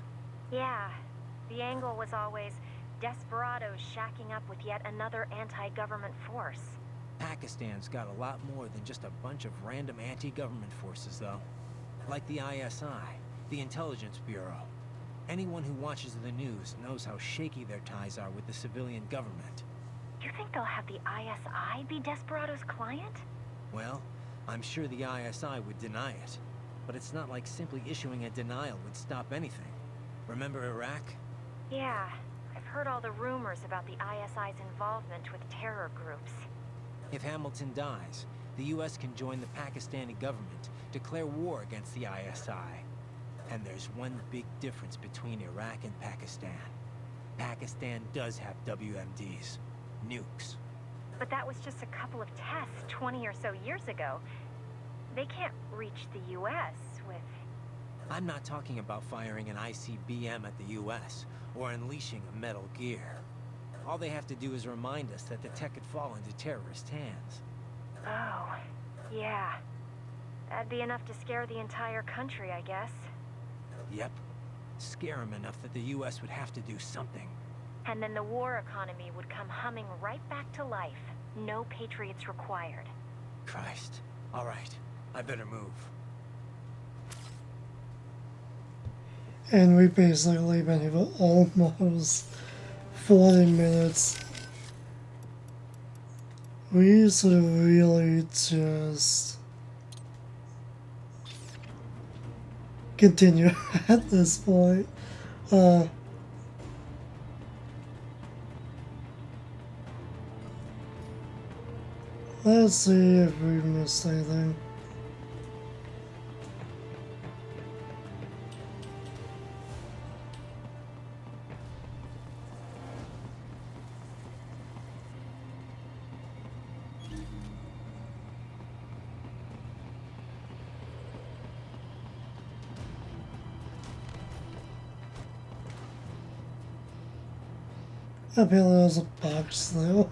Yeah. The angle was always Desperados shacking up with yet another anti-government force. Pakistan's got a lot more than just a bunch of random anti-government forces, though. Like the ISI, the Intelligence Bureau. Anyone who watches the news knows how shaky their ties are with the civilian government. You think they'll have the ISI be Desperado's client? Well, I'm sure the ISI would deny it. But it's not like simply issuing a denial would stop anything. Remember Iraq? Yeah, I've heard all the rumors about the ISI's involvement with terror groups. If Hamilton dies, the US can join the Pakistani government, declare war against the ISI. And there's one big difference between Iraq and Pakistan. Pakistan does have WMDs. Nukes. But that was just a couple of tests 20 or so years ago. They can't reach the US with... I'm not talking about firing an ICBM at the US, or unleashing a Metal Gear. All they have to do is remind us that the tech could fall into terrorist hands. Oh, yeah. That'd be enough to scare the entire country, I guess. Yep. Scare them enough that the US would have to do something. And then the war economy would come humming right back to life. No patriots required. Christ. All right. I better move. And we've basically been here for almost 40 minutes. We should really just continue at this point. Let's see if we missed anything. Apparently there's a box there.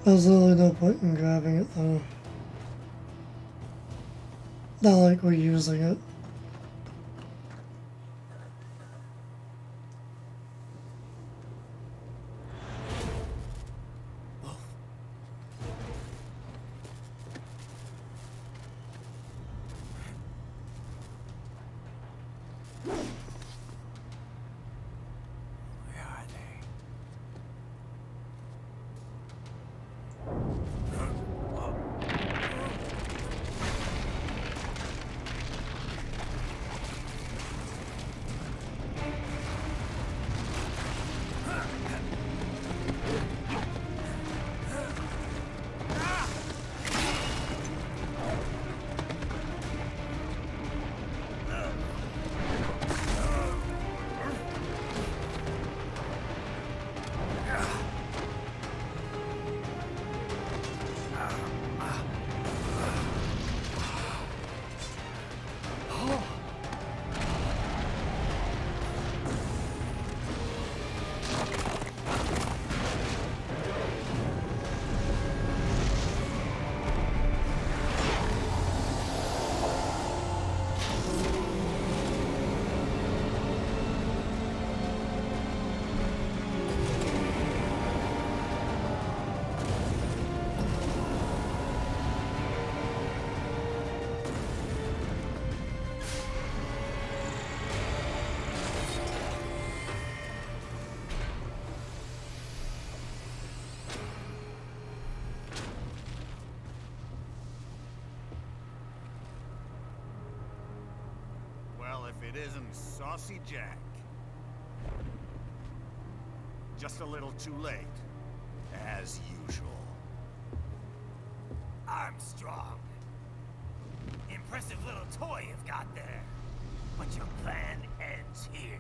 There's really no point in grabbing it though. Not like we're using it. Well, if it isn't Saucy Jack. Just a little too late, as usual. Armstrong. Impressive little toy you've got there. But your plan ends here.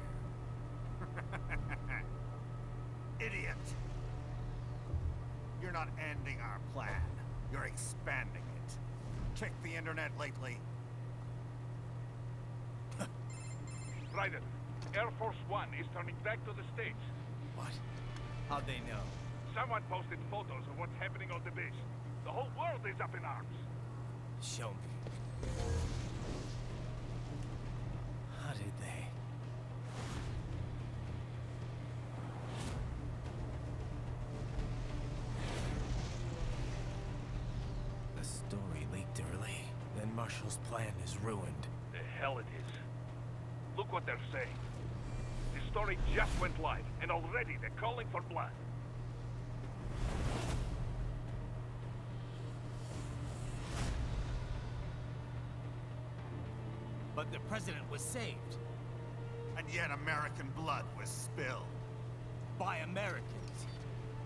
Idiot! You're not ending our plan. You're expanding it. Checked the internet lately? Ryder, Air Force One is turning back to the States. What? How'd they know? Someone posted photos of what's happening on the base. The whole world is up in arms. Show me. How did they? The story leaked early. Then Marshall's plan is ruined. The hell it is. Look what they're saying. The story just went live, and already they're calling for blood. But the president was saved. And yet American blood was spilled. By Americans.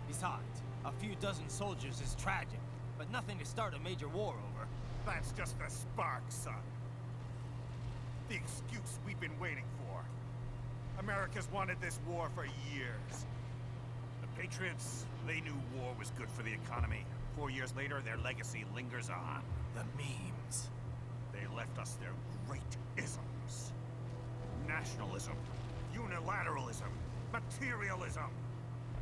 Besides, a few dozen soldiers is tragic, but nothing to start a major war over. That's just the spark, son. The excuse we've been waiting for. America's wanted this war for years. The Patriots, they knew war was good for the economy. 4 years later, their legacy lingers on. The memes. They left us their great isms. Nationalism, unilateralism, materialism.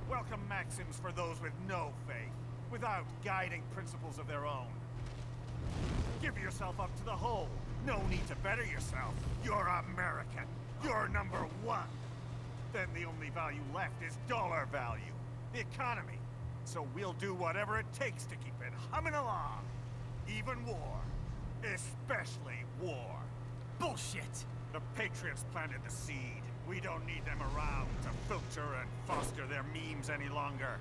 Welcome maxims for those with no faith, without guiding principles of their own. Give yourself up to the whole. No need to better yourself. You're American. You're number one. Then the only value left is dollar value. The economy. So we'll do whatever it takes to keep it humming along. Even war. Especially war. Bullshit! The Patriots planted the seed. We don't need them around to filter and foster their memes any longer.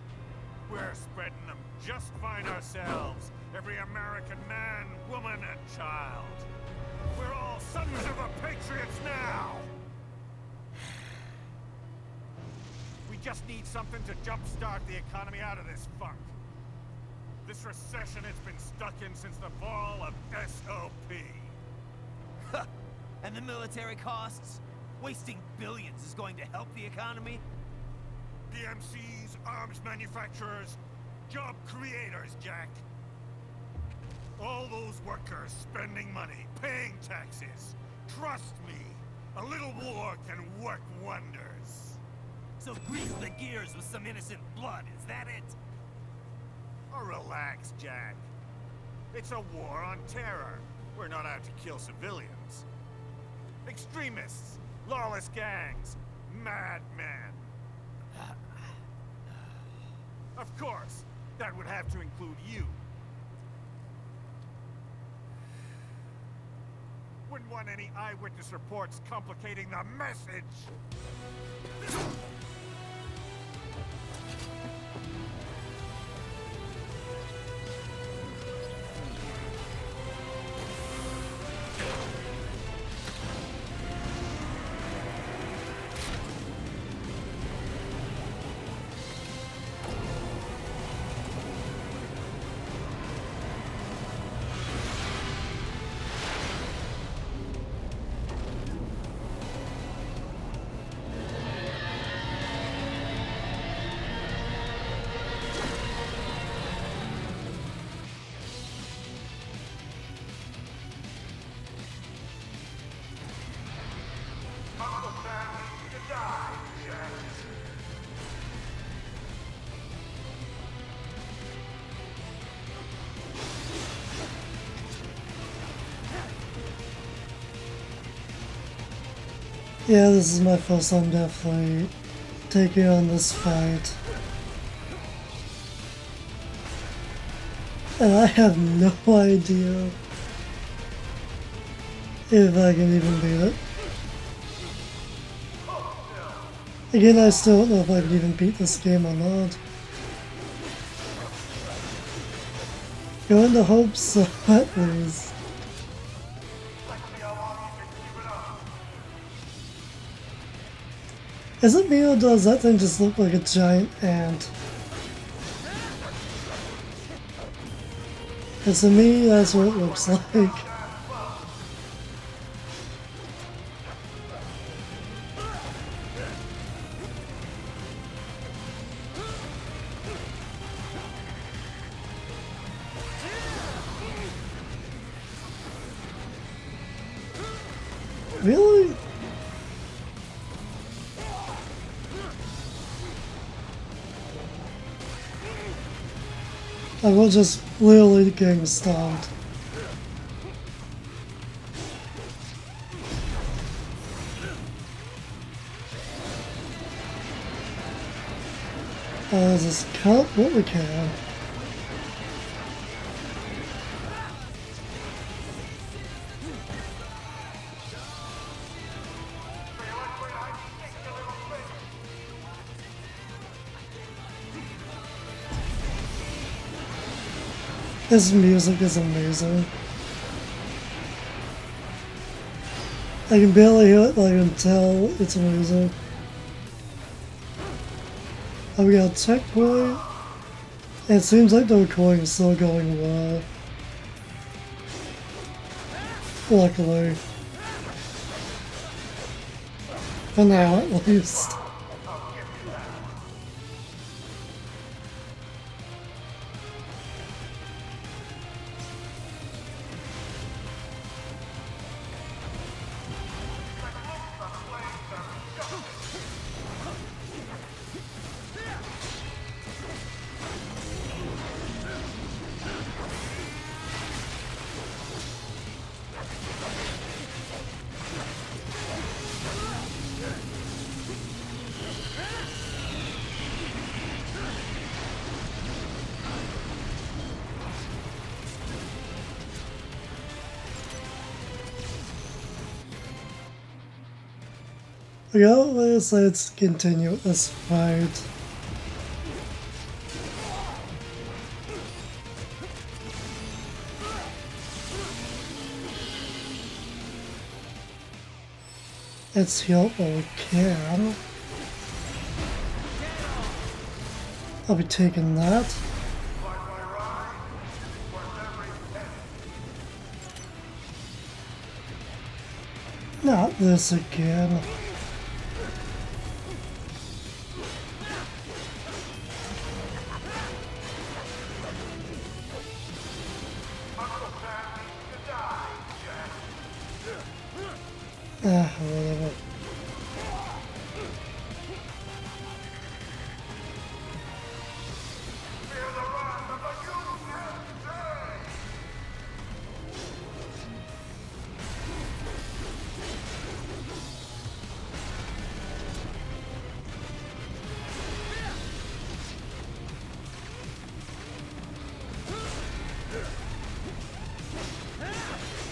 We're spreading them just fine ourselves. Every American man, woman, and child. We're all sons of the Patriots now! We just need something to jumpstart the economy out of this funk. This recession it's been stuck in since the fall of SOP. And the military costs? Wasting billions is going to help the economy? DMCs, arms manufacturers, job creators, Jack. All those workers spending money, paying taxes. Trust me, a little war can work wonders. So grease the gears with some innocent blood, is that it? Oh, relax, Jack. It's a war on terror. We're not out to kill civilians. Extremists, lawless gangs, madmen. Of course, that would have to include you. Wouldn't want any eyewitness reports complicating the message. Yeah, this is my first time definitely taking on this fight. And I have no idea if I can even beat it. Again, I still don't know if I can even beat this game or not. Go into hopes so at least. Is it me or does that thing just look like a giant ant? Because to me, that's what it looks like. Really? I was just literally getting stomped. Just cut what we can. This music is amazing. I can barely hear it, but I can tell it's amazing. Oh, we got a checkpoint. It seems like the recording is still going well. Luckily. For now, at least. Well, let's continue this fight. Let's heal what we can. I'll be taking that. Not this again. Whatever.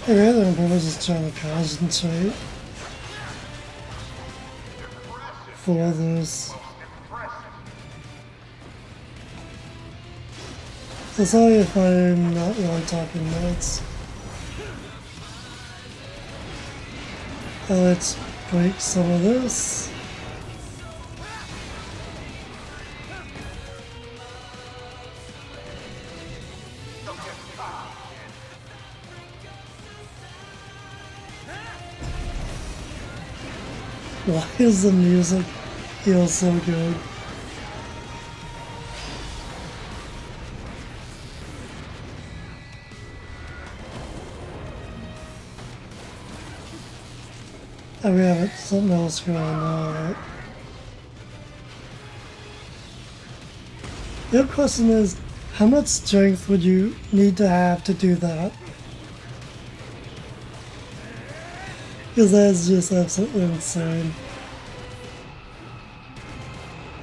Okay, then I was just trying to concentrate for this. So sorry if I'm not really talking nuts. Let's break some of this. Why is the music feel so good? Oh, we have something else going on, right? The other question is, how much strength would you need to have to do that? Because that's just absolutely insane.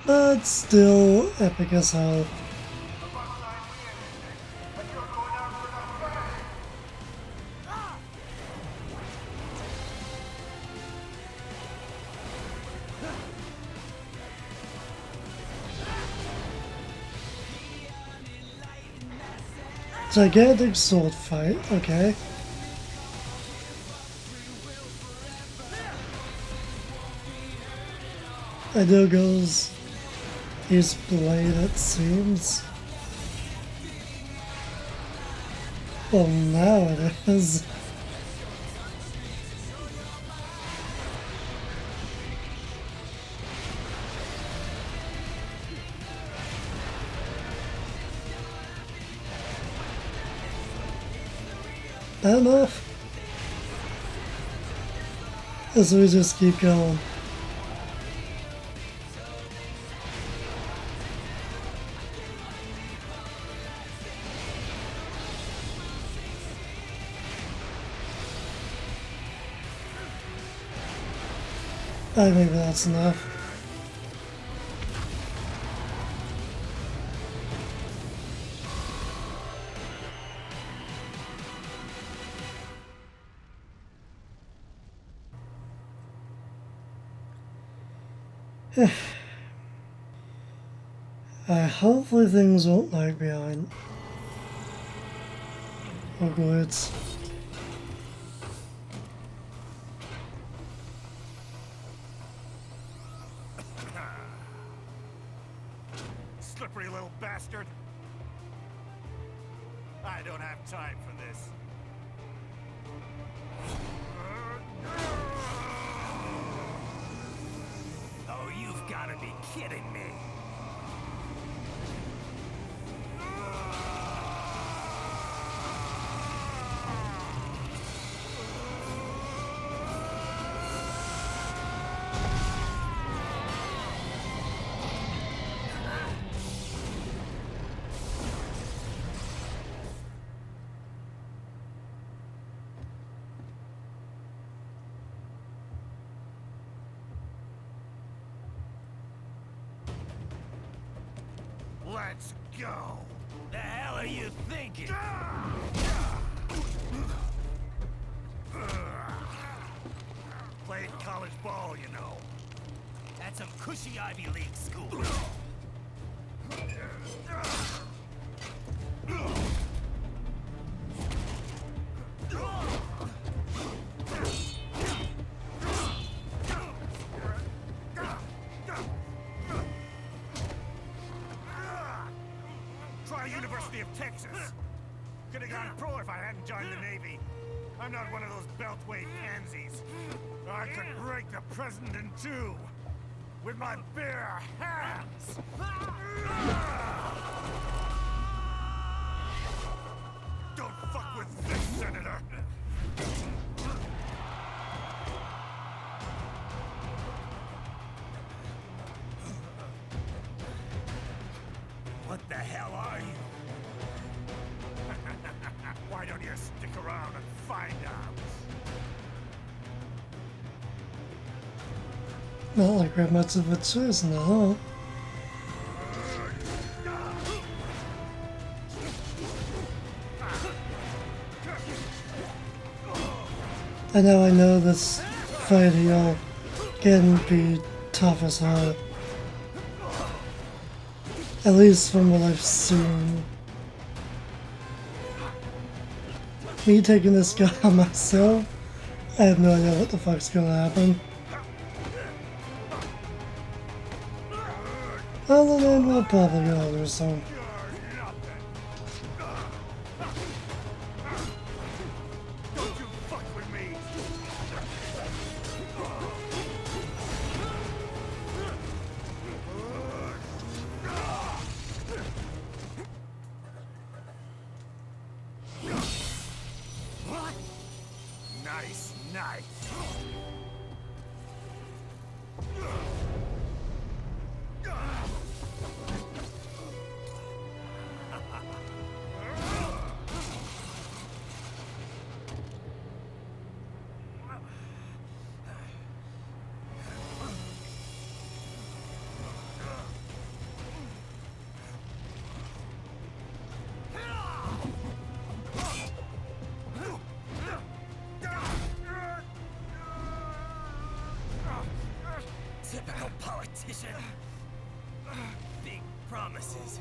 But still epic as hell. Gigantic sword fight, okay. And there goes his blade, it seems. Well, now it is. Enough. As we just keep going. I think that's enough. Hopefully things won't lag behind. Or glitch. Slippery little bastard. I don't have time for this. Oh, you've got to be kidding me. Let's go. The hell are you thinking? Played college ball, you know. That's some cushy Ivy League school. Try University of Texas. Could have gone pro if I hadn't joined the Navy. I'm not one of those beltway pansies. I could break the president in two with my bare hands. Don't fuck with this, Senator. What the hell are you? Why don't you stick around and find out? Not like we have much of a choice now. I know this fight here can be tough as hell. At least from what I've seen. Me taking this guy on myself, I have no idea what the fuck's gonna happen. Other than we'll probably go lose some. Don't you fuck with me! Nice knife. Typical politician. Big promises,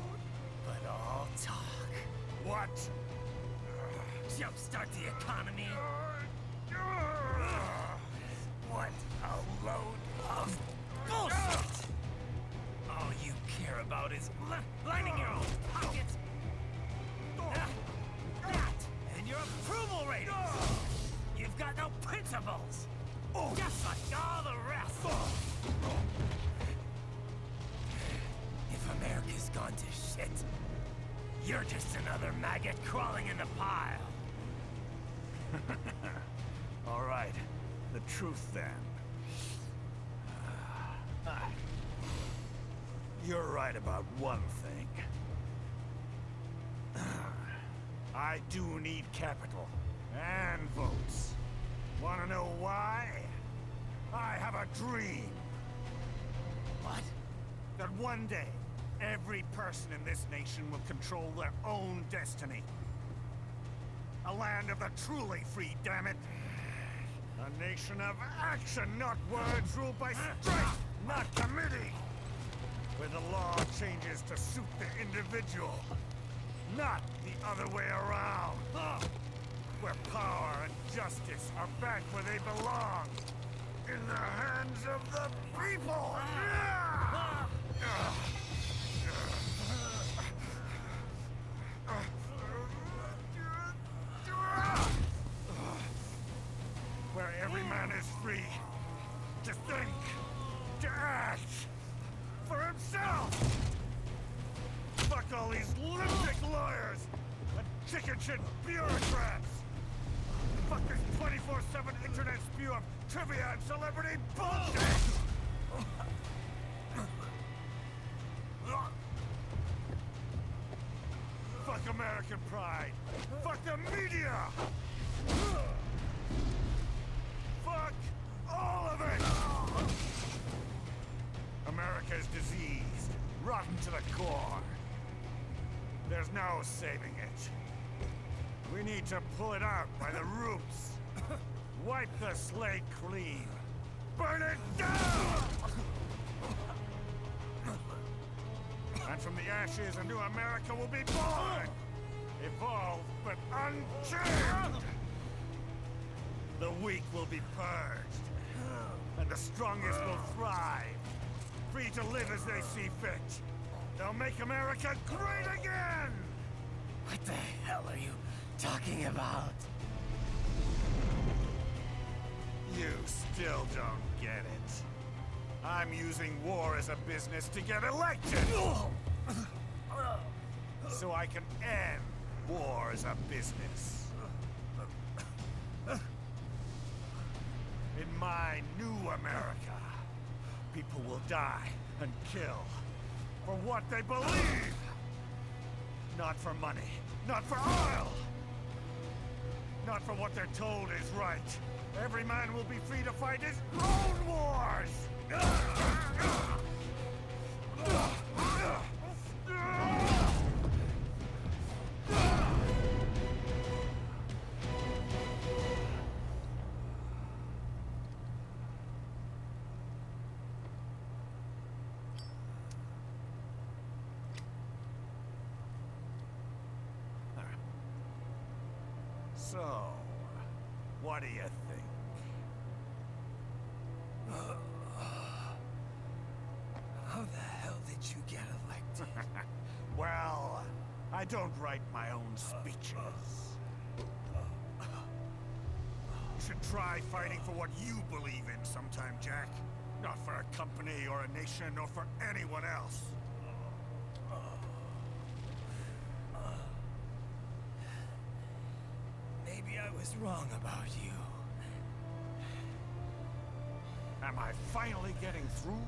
but all talk. What? Jumpstart the economy. What a load of bullshit! All you care about is lining your own pockets. That, and Just like all the rest! If America's gone to shit, you're just another maggot crawling in the pile. All right, the truth then. You're right about one thing. I do need capital and votes. Wanna know why? I have a dream. What? That one day, every person in this nation will control their own destiny. A land of the truly free, damn it. A nation of action, not words, ruled by strength, not committee. Where the law changes to suit the individual, not the other way around. Where power and justice are back where they belong. In the hands of the people! Where every man is free to think, to act for himself! Fuck all these lunatic lawyers and chicken shit bureaucrats! Fuck this 24/7 internet spew of trivia and celebrity bullshit! Fuck American pride! Fuck the media! Fuck all of it! America is diseased, rotten to the core. There's no saving it. We need to pull it out by the roots. Wipe the slate clean. Burn it down! And from the ashes, a new America will be born! Evolved, but unchained! The weak will be purged. And the strongest will thrive. Free to live as they see fit. They'll make America great again! What the hell are you talking about? You still don't get it. I'm using war as a business to get elected! So I can end war as a business. In my new America, people will die and kill for what they believe! Not for money, not for oil! Not for what they're told is right. Every man will be free to fight his own wars! So, what do you think? How the hell did you get elected? Well, I don't write my own speeches. You should try fighting for what you believe in sometime, Jack. Not for a company or a nation or for anyone else. Maybe I was wrong about you. Am I finally getting through?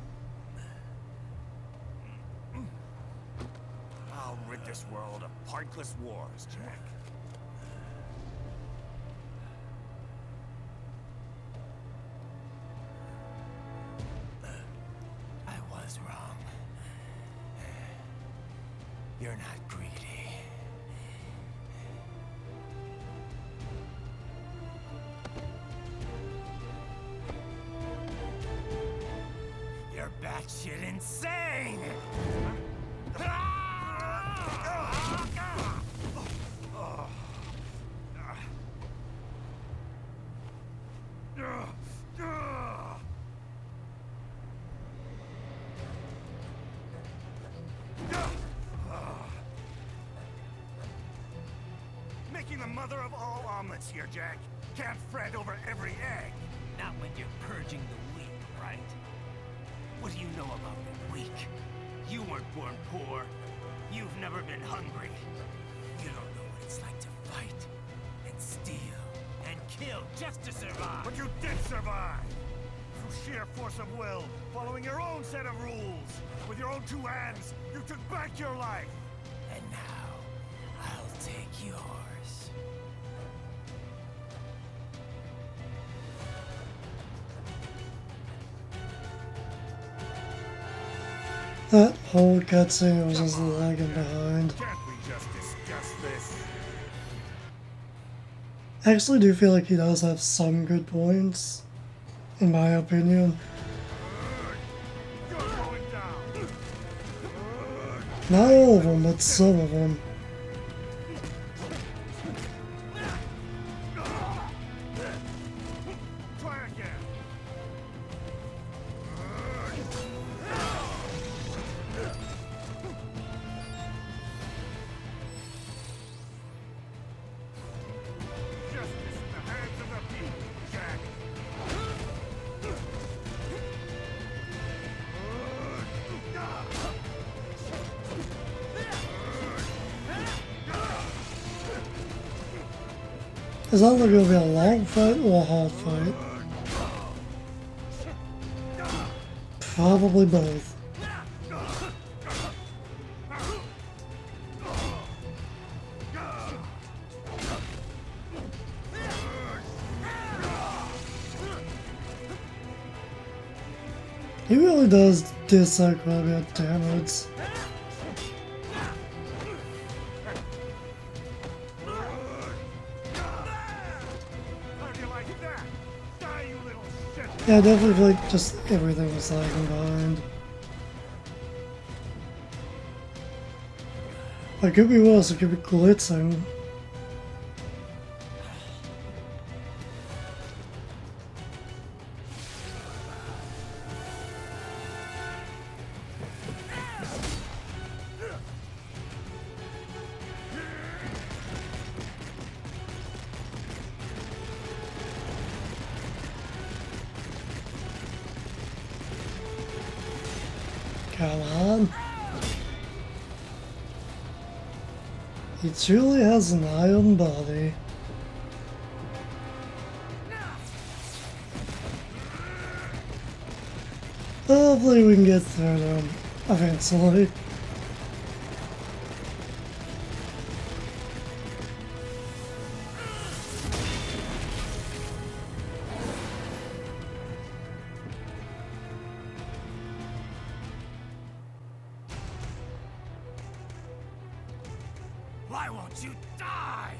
I'll rid this world of pointless wars, Jack. I was wrong. You're not greedy. You're batshit insane! Making the mother of all omelets here, Jack. Can't fret over every egg. Not when you're judging the weak, right? What do you know about the weak? You weren't born poor. You've never been hungry. You don't know what it's like to fight, and steal, and kill just to survive. But you did survive! Through sheer force of will, following your own set of rules. With your own two hands, you took back your life! And now, I'll take yours. That whole cutscene was just lagging behind. Can't we just discuss this? I actually do feel like he does have some good points, in my opinion. You're going down! Not all of them, but some of them. Try again! Justice in the hands of the people, Jack! Is that like gonna be a long fight or a hard fight? Probably both. He really does dislike quite a bit of damage. How do you like that? Die, you little shit! Yeah, I definitely feel like just everything was lagging behind. It could be worse, it could be glitzing. Come on. He truly has an iron body. Hopefully we can get through them eventually. Why won't you die?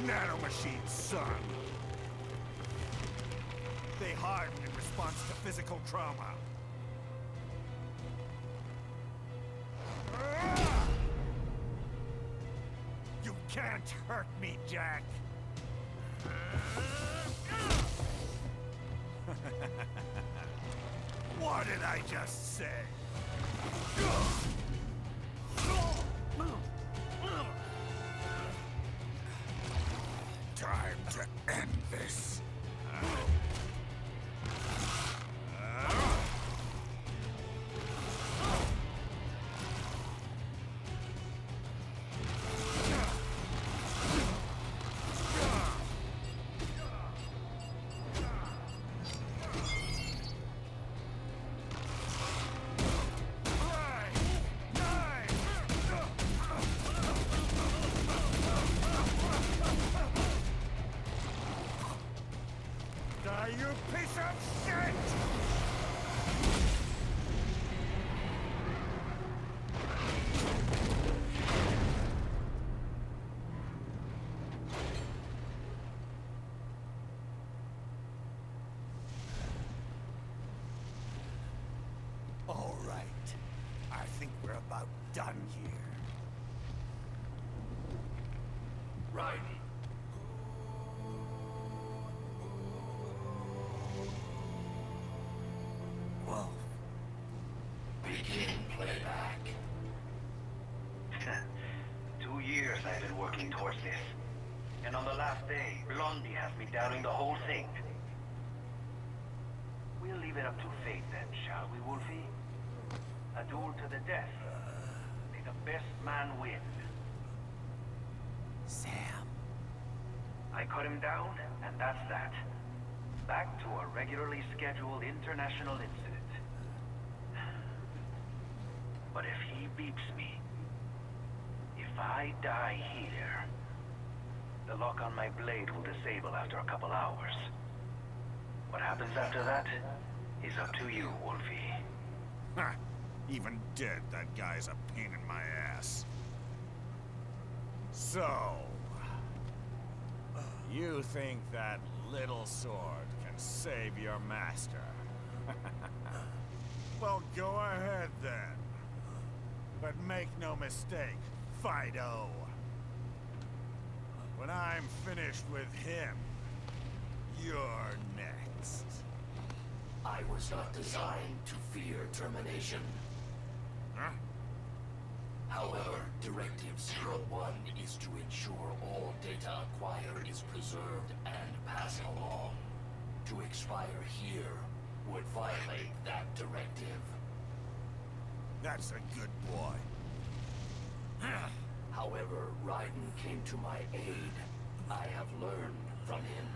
Nanomachines, son! They harden in response to physical trauma. You can't hurt me, Jack! What did I just say? Time to end this. Die, you piece of shit! All right. I think we're about done here. Right. Wolf, be towards this. And on the last day, Blondie has me doubting the whole thing. We'll leave it up to fate then, shall we, Wolfie? A duel to the death. May the best man win. Sam. I cut him down, and that's that. Back to a regularly scheduled international incident. But if he beeps me, if I die here, the lock on my blade will disable after a couple hours. What happens after that is up to you, Wolfie. Ha! Even dead, that guy's a pain in my ass. So... you think that little sword can save your master? Well, go ahead then. But make no mistake, Fido. When I'm finished with him, you're next. I was not designed to fear termination. Huh? However, Directive 01 is to ensure all data acquired is preserved and passed along. To expire here would violate that directive. That's a good boy. However, Raiden came to my aid. I have learned from him.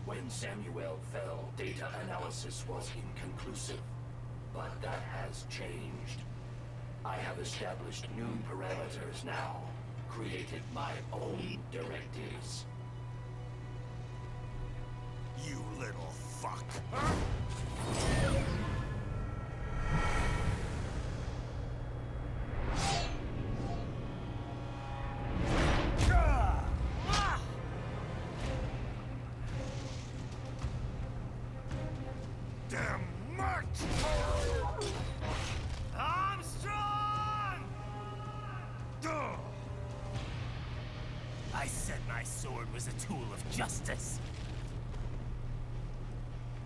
When Samuel fell, data analysis was inconclusive. But that has changed. I have established new parameters now, created my own directives. You little fuck. Damn much! Armstrong! I said my sword was a tool of justice.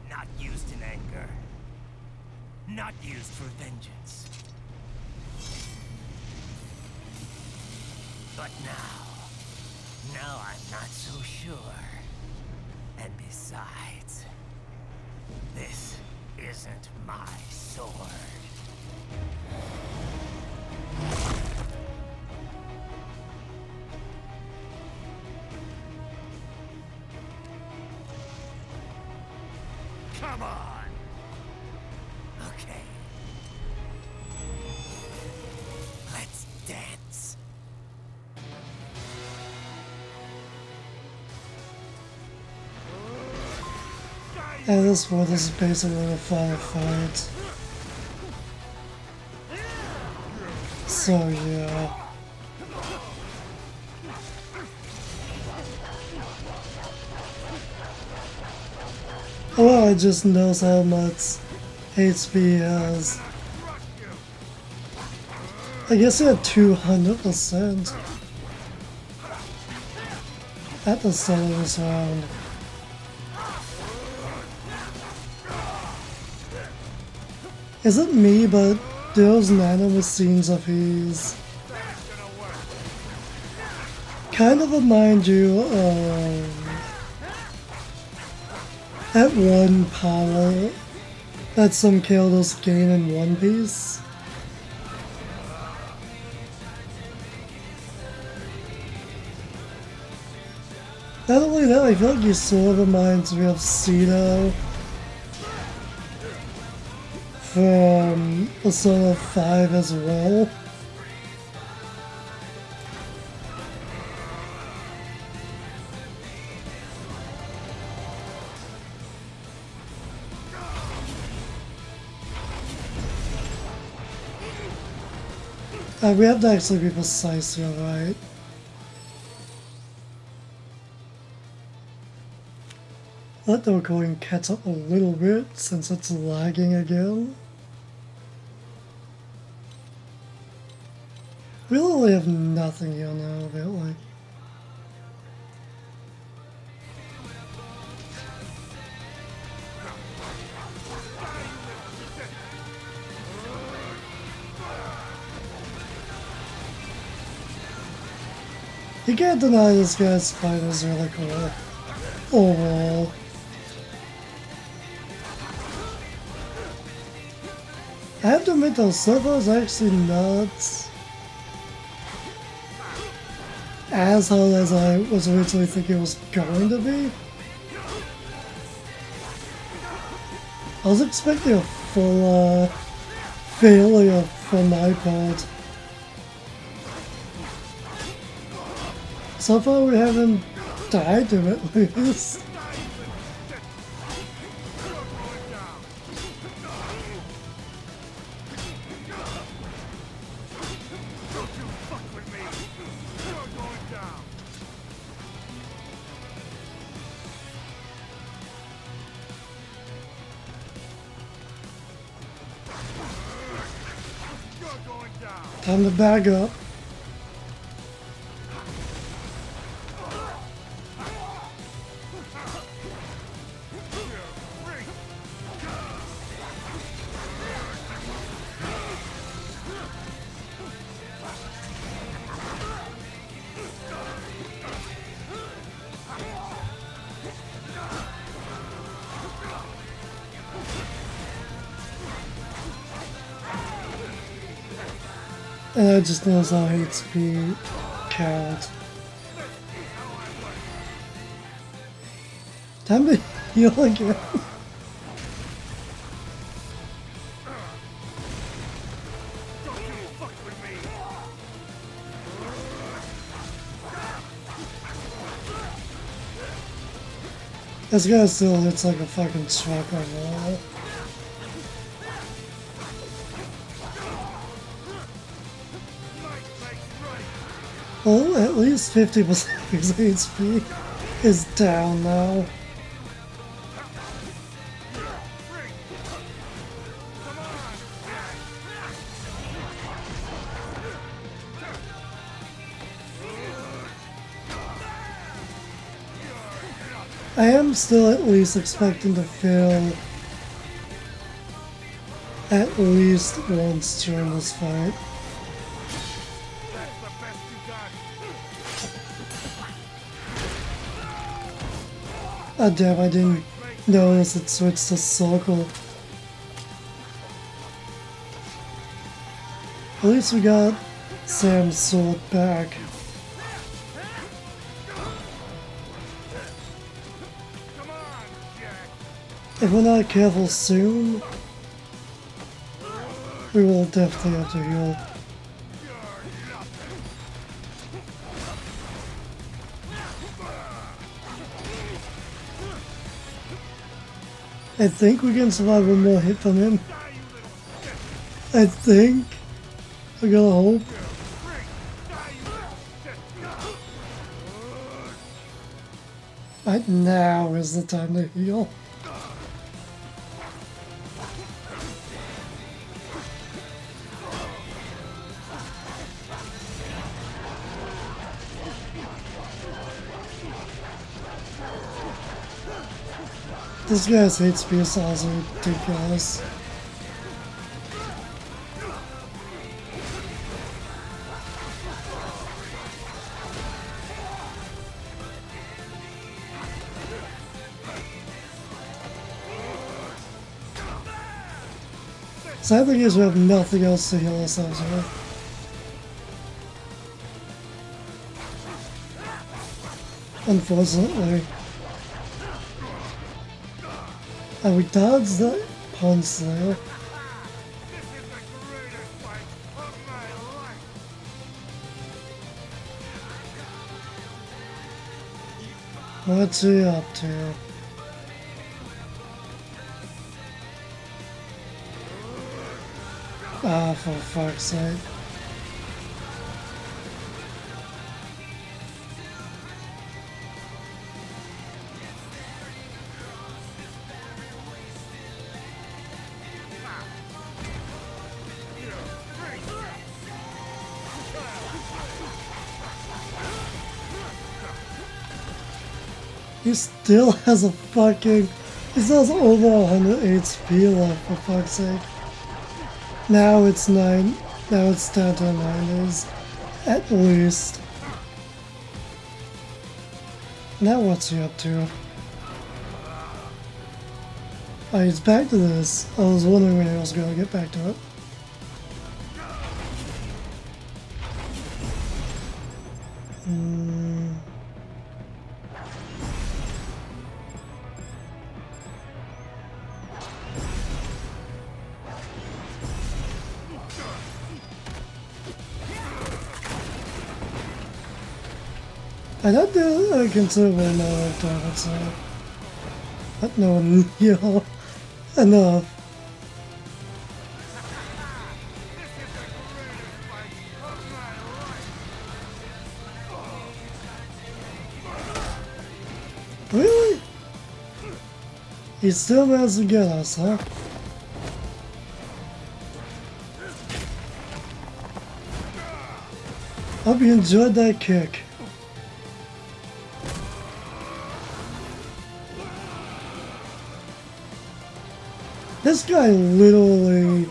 Not used in anger. Not used for vengeance. But now I'm not so sure. And besides, this isn't my sword. Come on! Okay. Let's dance. At this point, this is basically a final fight. So yeah. Well, I just knows how much HP he has. I guess he had 200% at the start of this round. Is it me, but those nano machines of his kind of remind you of that one power that some characters gain in One Piece? Not only that, I feel like he sort of reminds me of Cito from Persona 5 as well. We have to actually be precise here, right? Let the recording catch up a little bit since it's lagging again. We literally have nothing here now, really. You can't deny this guy's fight is really cool. Overall. I have to admit though, so far is actually not as hard as I was originally thinking it was going to be. I was expecting a full failure from my part. So far we haven't died to it at least. Time to back up. And I just noticed how HP count. Time to heal again. This guy still hits like a fucking truck on the wall. Well, at least 50% of his HP is down now. I am still at least expecting to fail at least once during this fight. Ah damn, I didn't notice it switched to circle. At least we got Sam's sword back. If we're not careful soon, we will definitely have to heal. I think we can survive one more hit from him. I think. I gotta hope. Right now is the time to heal. This guy's HP is also ridiculous. Sad thing is we have nothing else to heal ourselves with. Unfortunately. And we dodged that punch there. What's he up to? Ah, for fuck's sake. He still has a fucking... He still has over 100 HP left, for fuck's sake. Now it's 9. Now it's down to 90s. At least. Now what's he up to? Oh, he's back to this. I was wondering when he was going to get back to it. I don't do a considerable amount of damage, so but no one heal enough. Really? He still managed to get us, huh? Hope you enjoyed that kick. This guy literally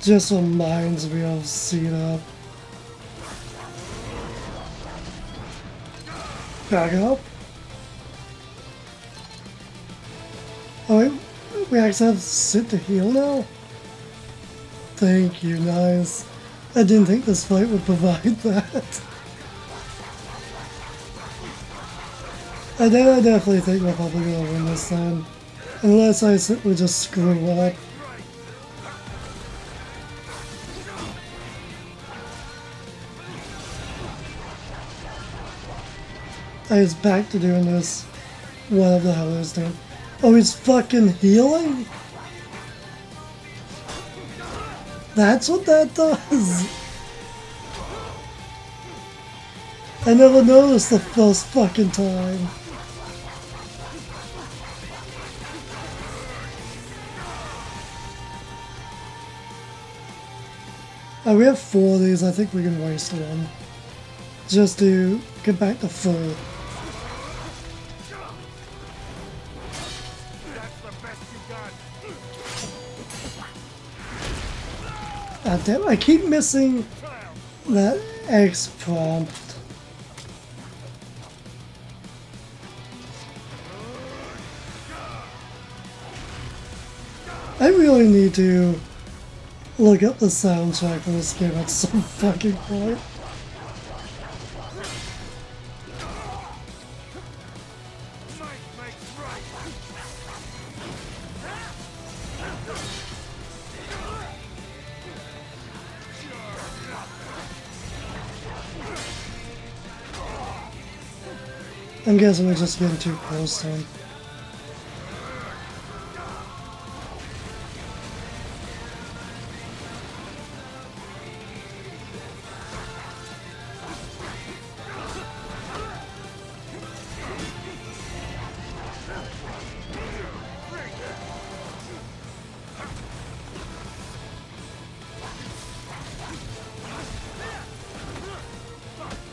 just reminds me of Cena. Back up. Oh wait, we actually have to sit to heal now? Thank you, nice. I didn't think this fight would provide that. I definitely think we're probably gonna win this then. Unless I simply just screw up. He's back to doing this. What the hell is that? Oh, he's fucking healing? That's what that does? I never noticed the first fucking time. We have 4 of these, I think we can waste one. Just to get back to full. God damn, I keep missing that X prompt. I really need to look up the soundtrack for this game at some fucking point. I'm guessing we're just getting too close to him.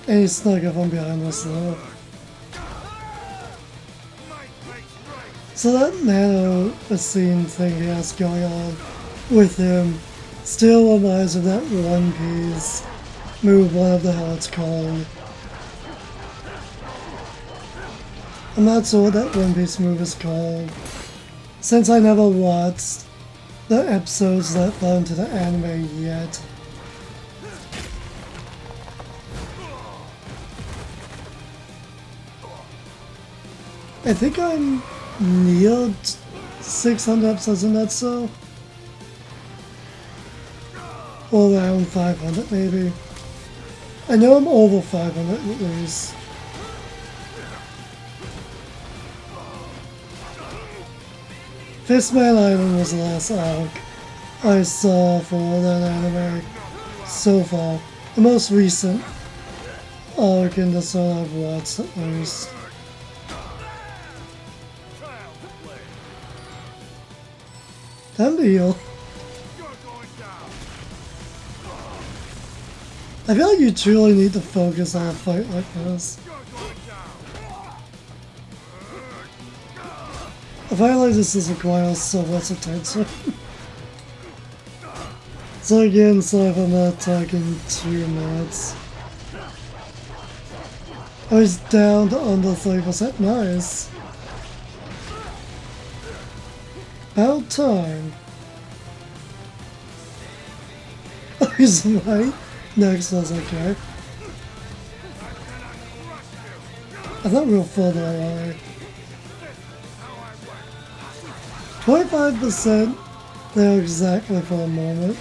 And he snuck up on behind us though. So that nano scene thing he has going on with him still reminds of that One Piece move, whatever the hell it's called. I'm not sure what that One Piece move is called, since I never watched the episodes that fell into the anime yet. I think I'm near 600 episodes, isn't that so? Or around 500 maybe. I know I'm over 500 at least. Fistman Island was the last arc I saw for that anime so far. The most recent arc in the sort I've watched at least. Time to heal. I feel like you truly need to focus on a fight like this. I find like this requires so much attention. So again, sorry if I'm not talking too much. Oh, he's down to under 3%. Nice. About time. Oh, he's right next to us, okay. I thought we were further away. 25% there exactly for a moment.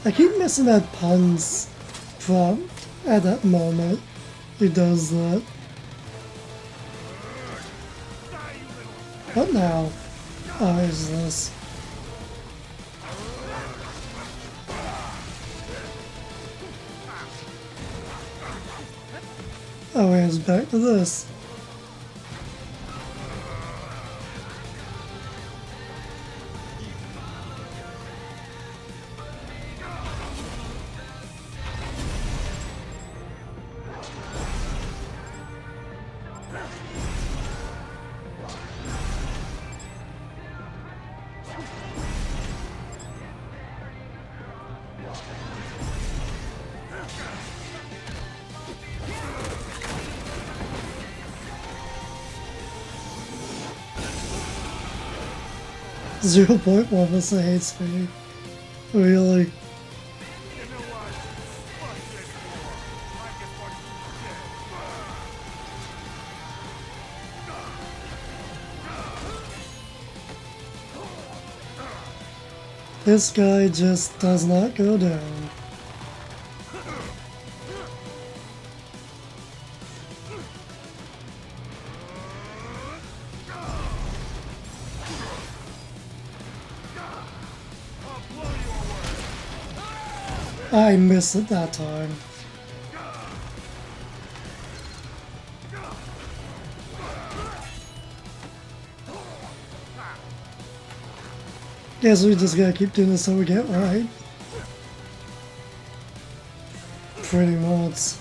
I keep missing that puns prompt at that moment. He does that. What now? Oh, is this? Oh, it's back to this. Zero 0.1% hate speed. Really? This guy just does not go down. I missed it that time. Guess we just gotta keep doing this so we get right. Pretty much.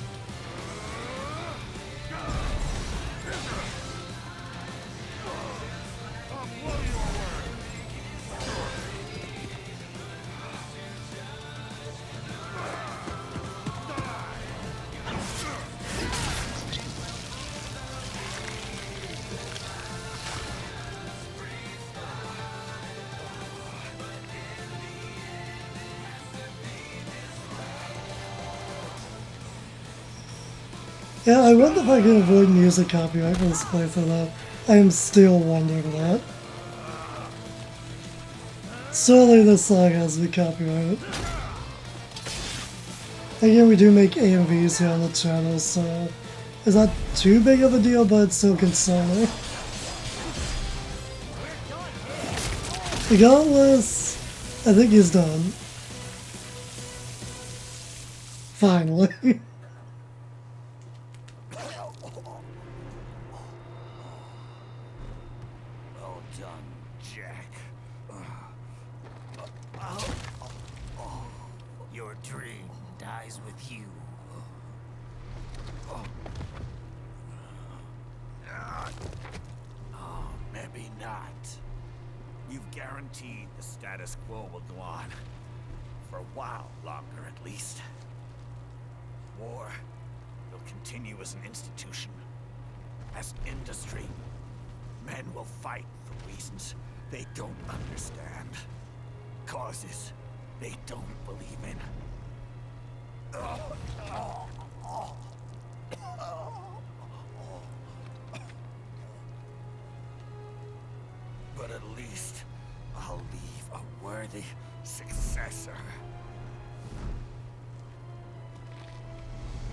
Yeah, I wonder if I can avoid music copyright for this playthrough though. I am still wondering that. Surely this song has to be copyrighted. Again, we do make AMVs here on the channel, so it's not too big of a deal, but it's still concerning. Regardless, I think he's done. Finally. Well done, Jack. Your dream dies with you. Oh, maybe not. You've guaranteed the status quo will go on. For a while longer, at least. War will continue as an institution. As industry. Men will fight for reasons they don't understand. Causes they don't believe in. But at least I'll leave a worthy successor.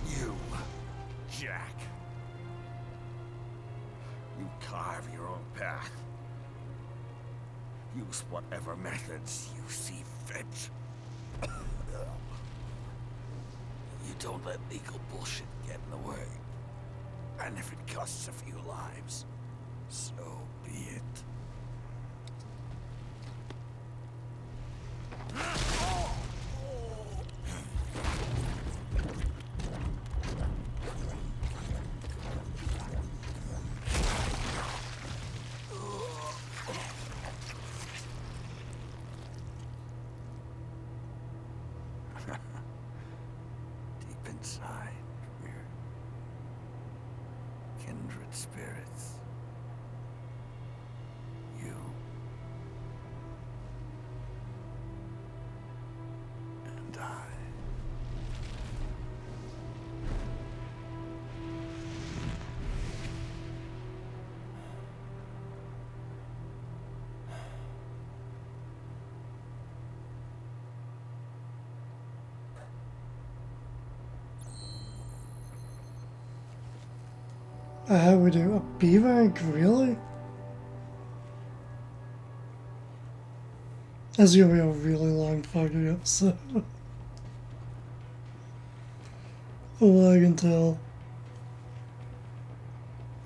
You, Jack. You carve your own path. Use whatever methods you see fit. You don't let legal bullshit get in the way. And if it costs a few lives, so be it. inside, we're kindred spirits. You and I. How we do? A B rank, really? That's gonna be a really long fucking episode. From what I can tell.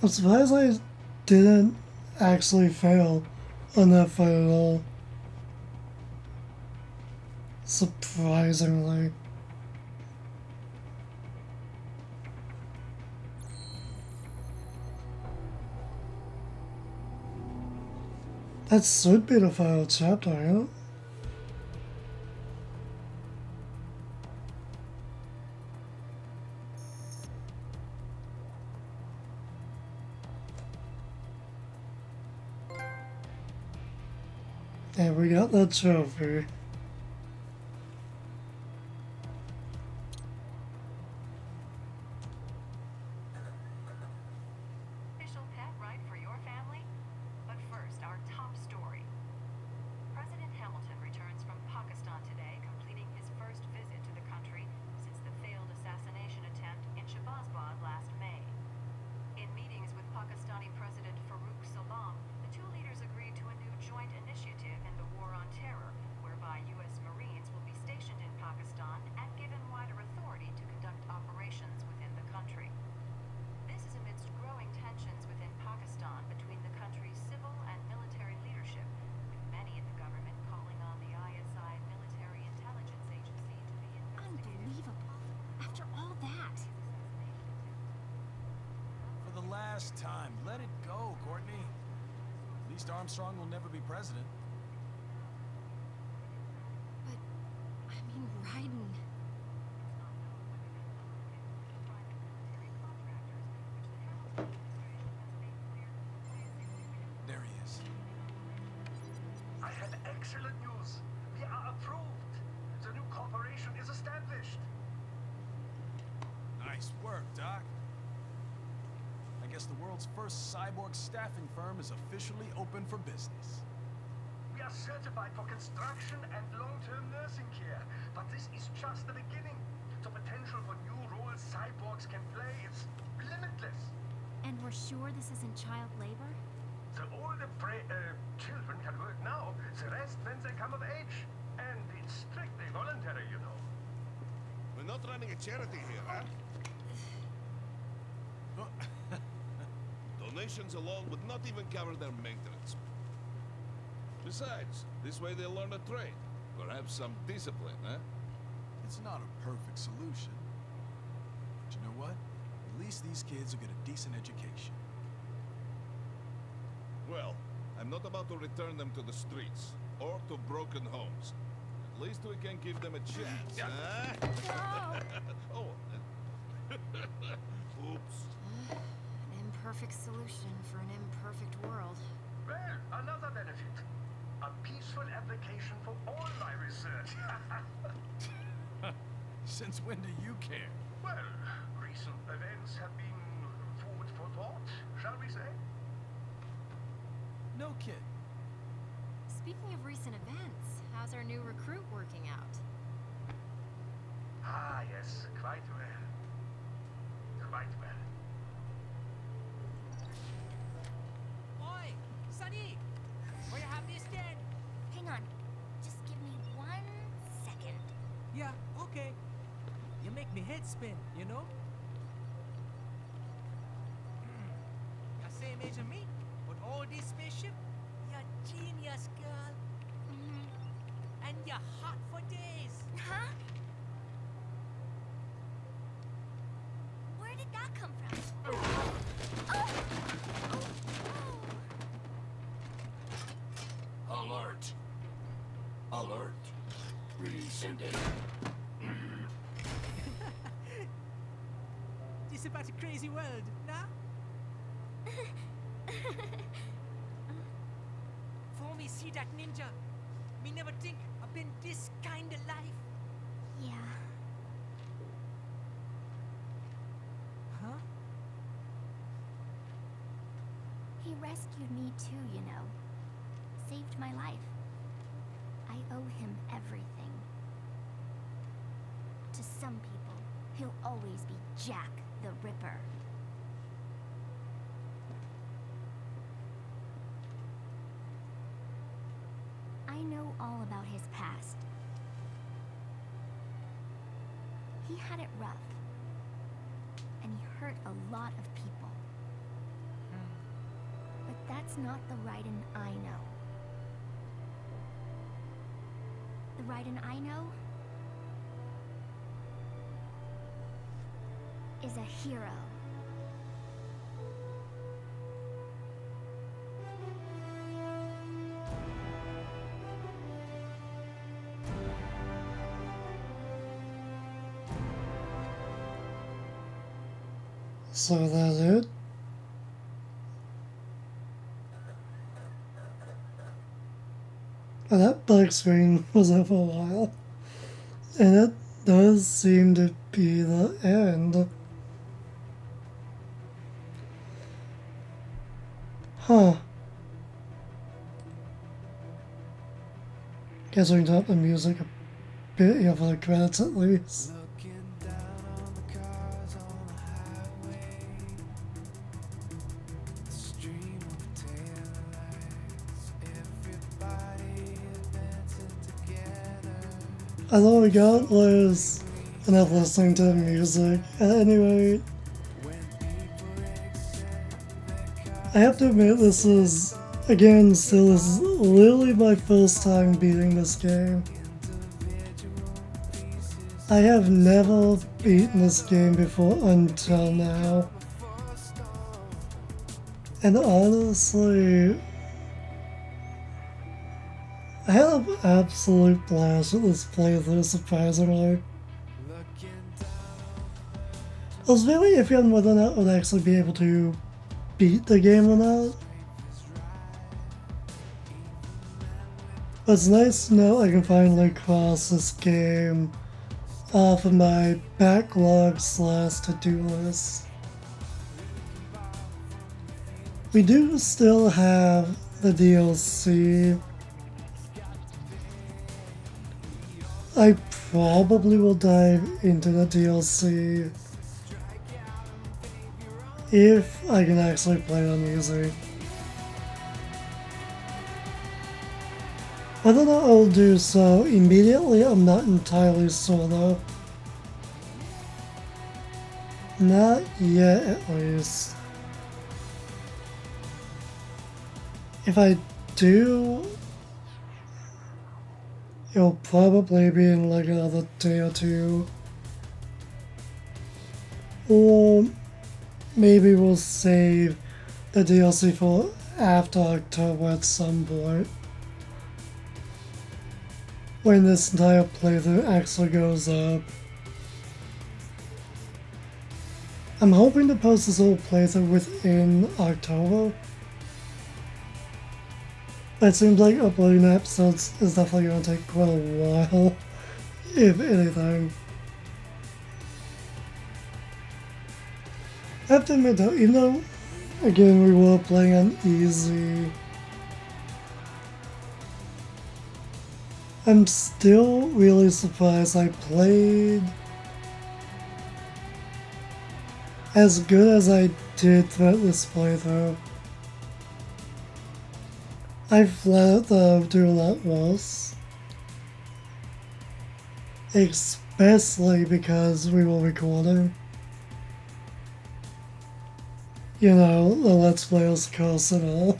I'm surprised I didn't actually fail on that fight at all. Surprisingly. That should be the final chapter, you know? And we got that trophy. Official pet ride for your family? But first, our top story. President Hamilton returns from Pakistan today, completing his first visit to the country since the failed assassination attempt in Shahbazbad last May. In meetings with Pakistani President Farooq Salam, the two leaders agreed to a new joint initiative in the war on terror, whereby U.S. Marines will be stationed in Pakistan and given wider authority to conduct operations within the country. This is amidst growing tensions within Pakistan between the country's civil and military leadership, with many in the government calling on the ISI military intelligence agency to be investigated. Unbelievable. After all that. For the last time, let it go, Courtney. At least Armstrong will never be president. But, I mean, Raiden. There he is. I have excellent news. We are approved. The new corporation is established. Nice work, Doc. I guess the world's first cyborg staffing firm is officially open for business. We are certified for construction and long-term nursing care. But this is just the beginning. The potential for new roles cyborgs can play is limitless. And we're sure this isn't child labor? The older children can work now, the rest when they come of age. And it's strictly voluntary, you know. We're not running a charity here, huh? Donations alone would not even cover their maintenance. Besides, this way they'll learn a trade. Perhaps some discipline, huh? It's not a perfect solution. But you know what? At least these kids will get a decent education. Well, I'm not about to return them to the streets, or to broken homes. At least we can give them a chance, huh? Oh. Oops. An imperfect solution for an imperfect world. Well, another benefit. A peaceful application for all my research. Since when do you care? Well, recent events have been food for thought, shall we say? No kid. Speaking of recent events, how's our new recruit working out? Ah, yes, quite well. Quite well. Oi, Sonny! Will you have this again? Hang on. Just give me 1 second. Yeah, okay. You make me head spin, you know? You're same age as me, but all this spaceship, you're genius, girl. And you're hot for days. Huh? Where did that come from? Alert! Alert! Rescinded. this about a crazy world, nah? For me see that ninja, me never think I've been this kind of life. Yeah. Huh? He rescued me too, you know. Saved my life. I owe him everything. To some people, he'll always be Jack the Ripper. I know all about his past. He had it rough. And he hurt a lot of people. But that's not the Raiden I know. The Raiden I know is a hero. So that's it? And that black screen was there for a while. And it does seem to be the end. Huh. Guess we can drop the music a bit here for the credits at least. I thought we got was enough listening to the music. At any rate, I have to admit this is, again, still this is literally my first time beating this game. I have never beaten this game before until now. And honestly, I had an absolute blast with this playthrough, surprisingly. I was very iffy on whether or not I would actually be able to beat the game or not. But it's nice to know I can finally cross this game off of my backlog / to-do list. We do still have the DLC. I probably will dive into the DLC if I can actually play it on easy. Whether or not I'll do so immediately, I'm not entirely sure though. Not yet, at least. If I do, it'll probably be in like another day or two. Or maybe we'll save the DLC for after October at some point, when this entire playthrough actually goes up. I'm hoping to post this whole playthrough within October. It seems like uploading the episodes is definitely going to take quite a while, if anything. I have to admit though, even though, again, we were playing on easy, I'm still really surprised I played as good as I did throughout this playthrough. I flat out thought I would do a lot worse. Especially because we were recording. You know, the Let's Players curse and all.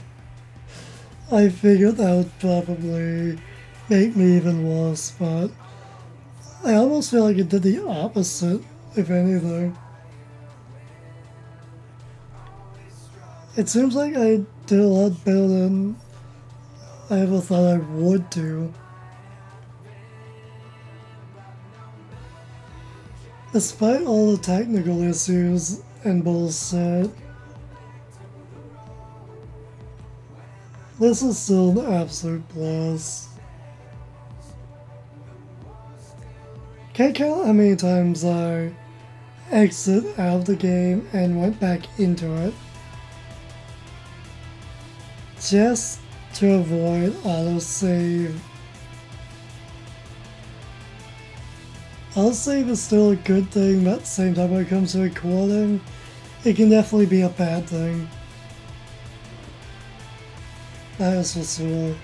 I figured that would probably make me even worse, but I almost feel like it did the opposite, if anything. It seems like I did a lot better than I ever thought I would do. Despite all the technical issues, and bullshit. This is still an absolute blast. Can't count how many times I exit out of the game and went back into it just to avoid autosave. Autosave is still a good thing, but at the same time when it comes to recording, it can definitely be a bad thing. That is for sure.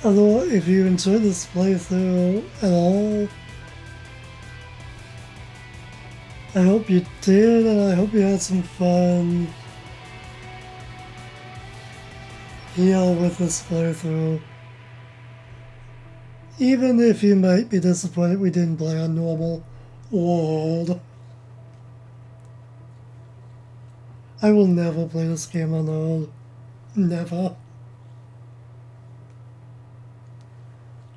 Although, if you enjoyed this playthrough at all, I hope you did, and I hope you had some fun here with this playthrough. Even if you might be disappointed we didn't play on normal world. I will never play this game on normal. Never.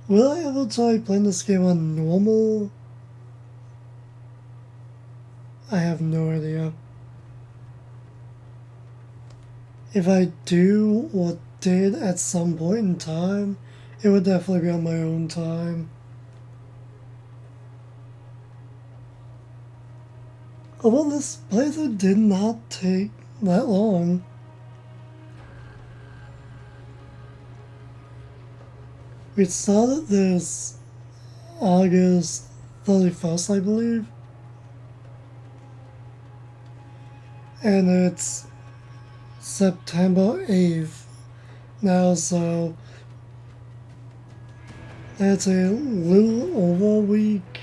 Will I ever try playing this game on normal? I have no idea. If I do or did at some point in time, it would definitely be on my own time. Although this playthrough did not take that long. We started this August 31st, I believe. And it's September 8th now, so that's a little over a week.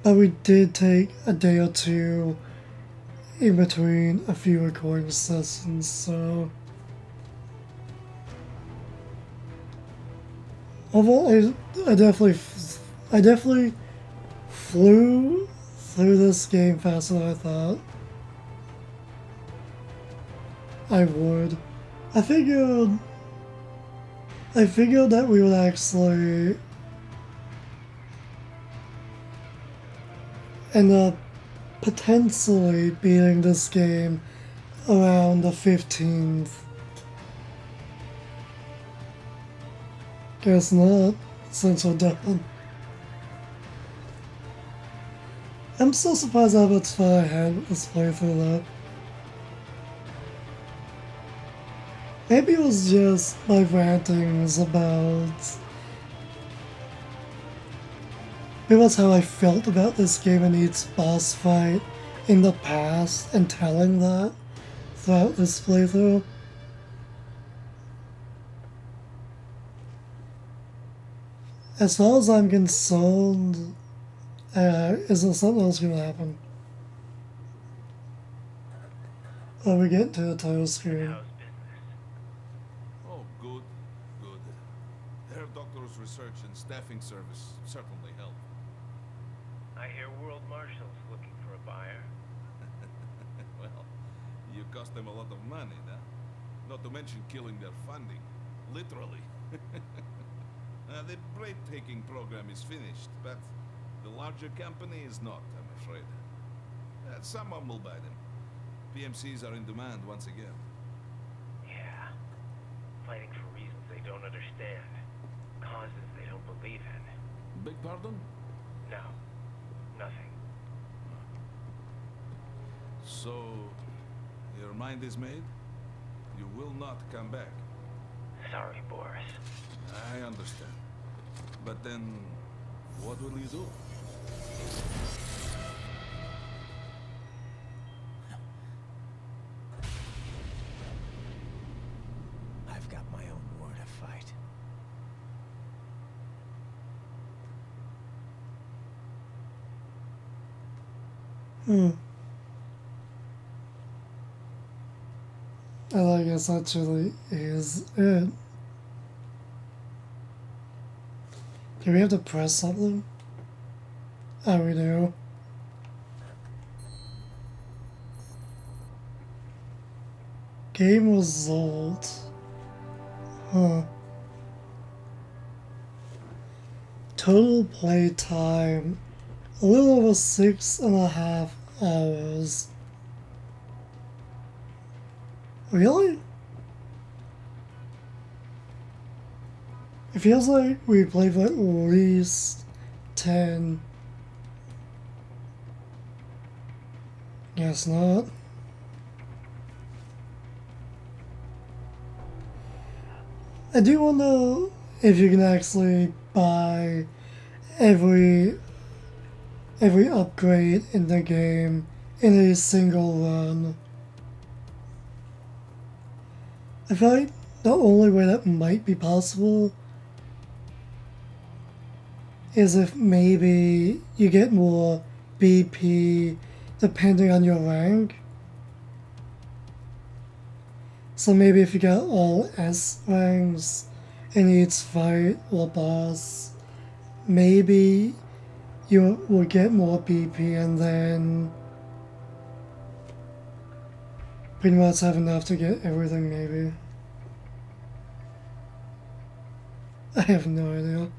But we did take a day or two in between a few recording sessions, so although I definitely flew through this game faster than I thought I would. I figured that we would actually end up potentially beating this game around the 15th. Guess not, since we're done. I'm still surprised how much fun I had with this playthrough though. Maybe it was just my rantings about how I felt about this game and its boss fight in the past and telling that throughout this playthrough. As far as I'm concerned, is there something else gonna happen? Oh, we get to the title screen. Oh, good, good. Herr Doctor's research and staffing service certainly help. I hear World Marshal's looking for a buyer. Well, you cost them a lot of money, nah? Not to mention killing their funding. Literally. The break-taking program is finished, but the larger company is not, I'm afraid. Someone will buy them. PMCs are in demand once again. Yeah. Fighting for reasons they don't understand. Causes they don't believe in. Beg pardon? No. Nothing. So, your mind is made? You will not come back. Sorry, Boris. I understand. But then, what will you do? I've got my own war to fight. And I guess that really is it. Do we have to press something? Oh, we do. Game result. Huh. total play time, a little over 6.5 hours. Really? It feels like we played for at least 10. Guess not. I do wonder if you can actually buy every upgrade in the game in a single run. I feel like the only way that might be possible is if maybe you get more BP depending on your rank. So maybe if you got all S ranks in each fight or boss, maybe you will get more BP and then pretty much have enough to get everything, maybe. I have no idea.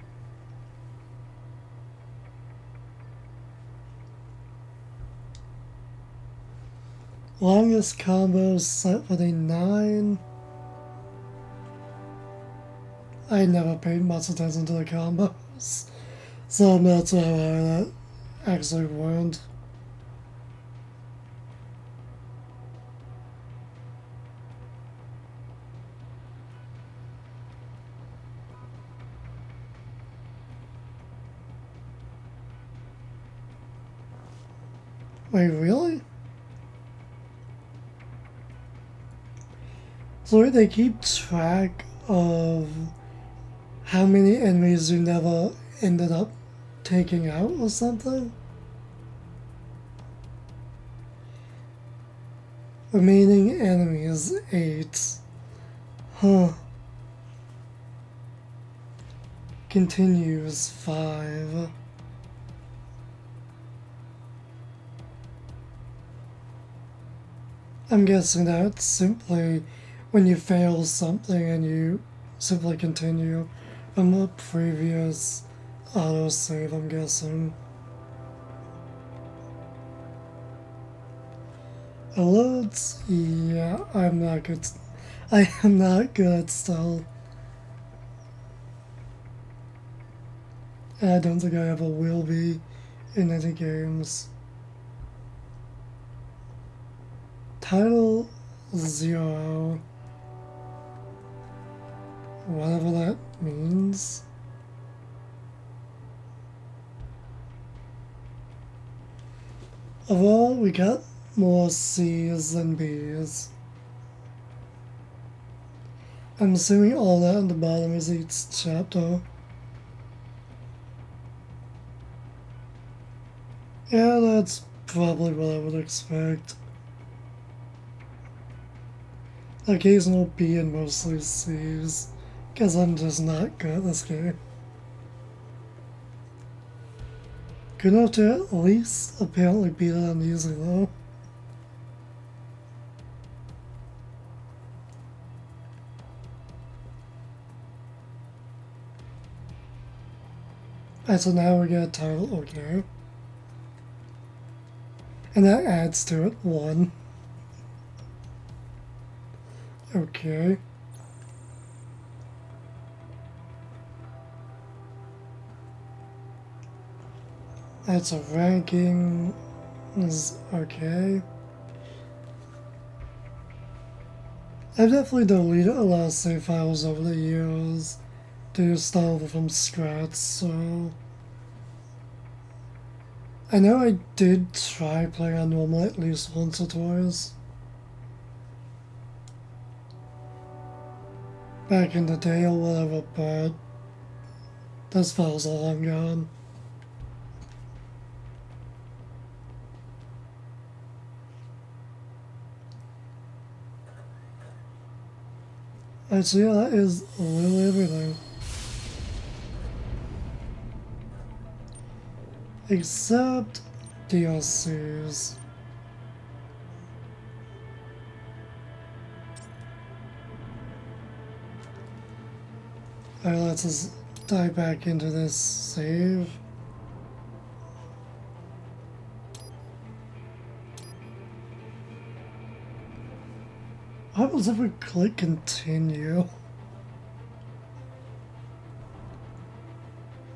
Longest combo set for the 9. I never paid much attention to the combos, so I'm not sure how that actually went. Wait, really? So they keep track of how many enemies you never ended up taking out or something? Remaining enemies 8. Huh. Continues 5. I'm guessing that's simply when you fail something and you simply continue from a previous autosave, I'm guessing. Alerts? Yeah, I'm not good. I am not good at stealth. I don't think I ever will be in any games. Title 0. Whatever that means. Overall, we got more C's than B's. I'm assuming all that on the bottom is each chapter. Yeah, that's probably what I would expect. Occasional B and mostly C's, because I'm just not good at this game. Good enough to at least apparently beat it on easy though. Alright, so now we get a title, okay. And that adds to it 1. Okay. That's a ranking. Is okay. I've definitely deleted a lot of save files over the years to start over from scratch, so I know I did try playing on normal at least once or twice. Back in the day or whatever, but those files are long gone. Alright, so yeah, that is literally everything. Except DLCs. Alright, let's just dive back into this save. What happens if we click continue?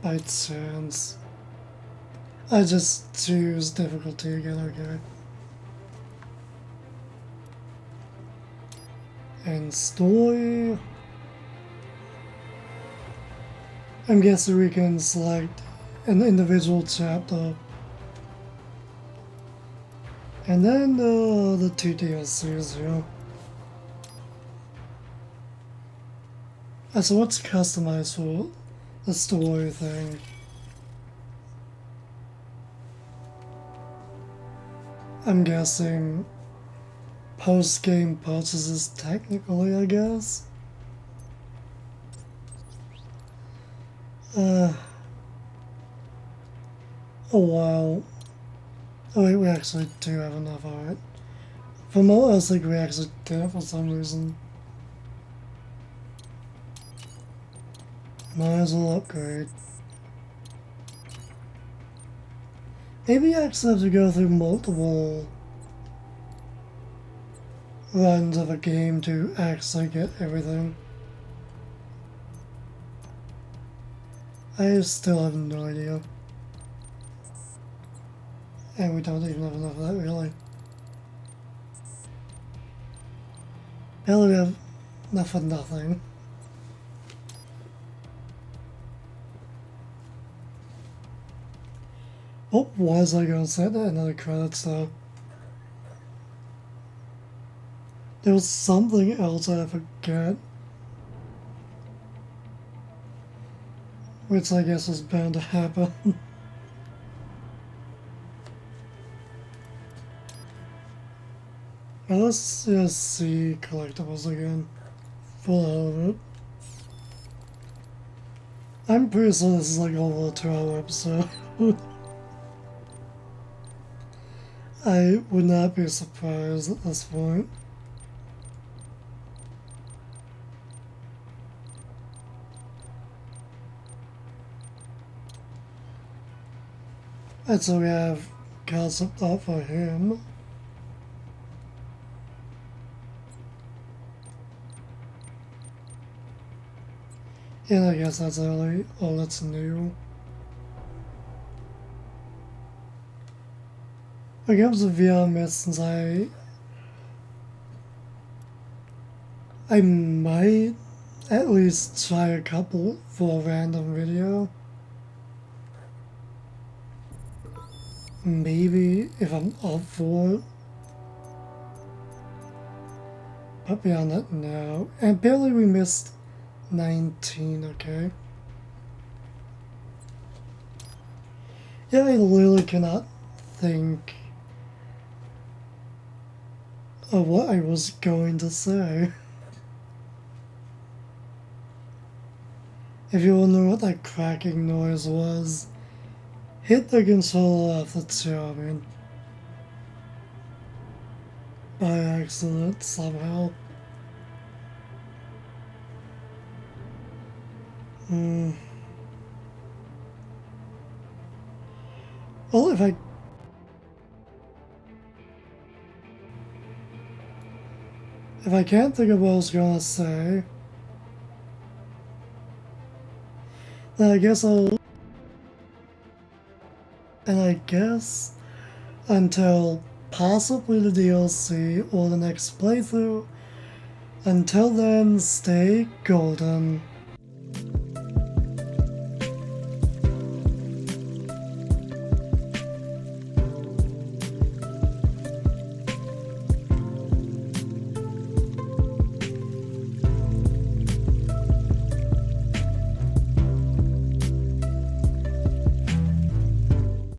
By chance. I just choose difficulty again, okay. And story. I'm guessing we can select an individual chapter. And then the two DLCs here. So what's customized for the story thing? I'm guessing post-game purchases technically, I guess. Oh wow. Oh wait, we actually do have enough, alright. For most, I was like we actually did for some reason. Might as well upgrade. Maybe I actually have to go through multiple runs of a game to actually get everything. I still have no idea. And we don't even have enough of that, really. Hell, we have enough of nothing. What was I going to say? Another credits though. There was something else I forget. Which I guess was bound to happen. Well, let's just see collectibles again. For the hell of it. I'm pretty sure this is like over a 2-hour episode. I would not be surprised at this point. And so we have concept art for him. And I guess that's really all that's new. When it comes to VR myths, since I might at least try a couple for a random video. Maybe if I'm up for it. But beyond that, no. And apparently we missed 19, okay. Yeah, I literally cannot think of what I was going to say. If you wonder what that cracking noise was, hit the controller off the chair, man. By accident, somehow. Well, if I can't think of what I was gonna say, then I guess I guess until possibly the DLC or the next playthrough, until then, stay golden.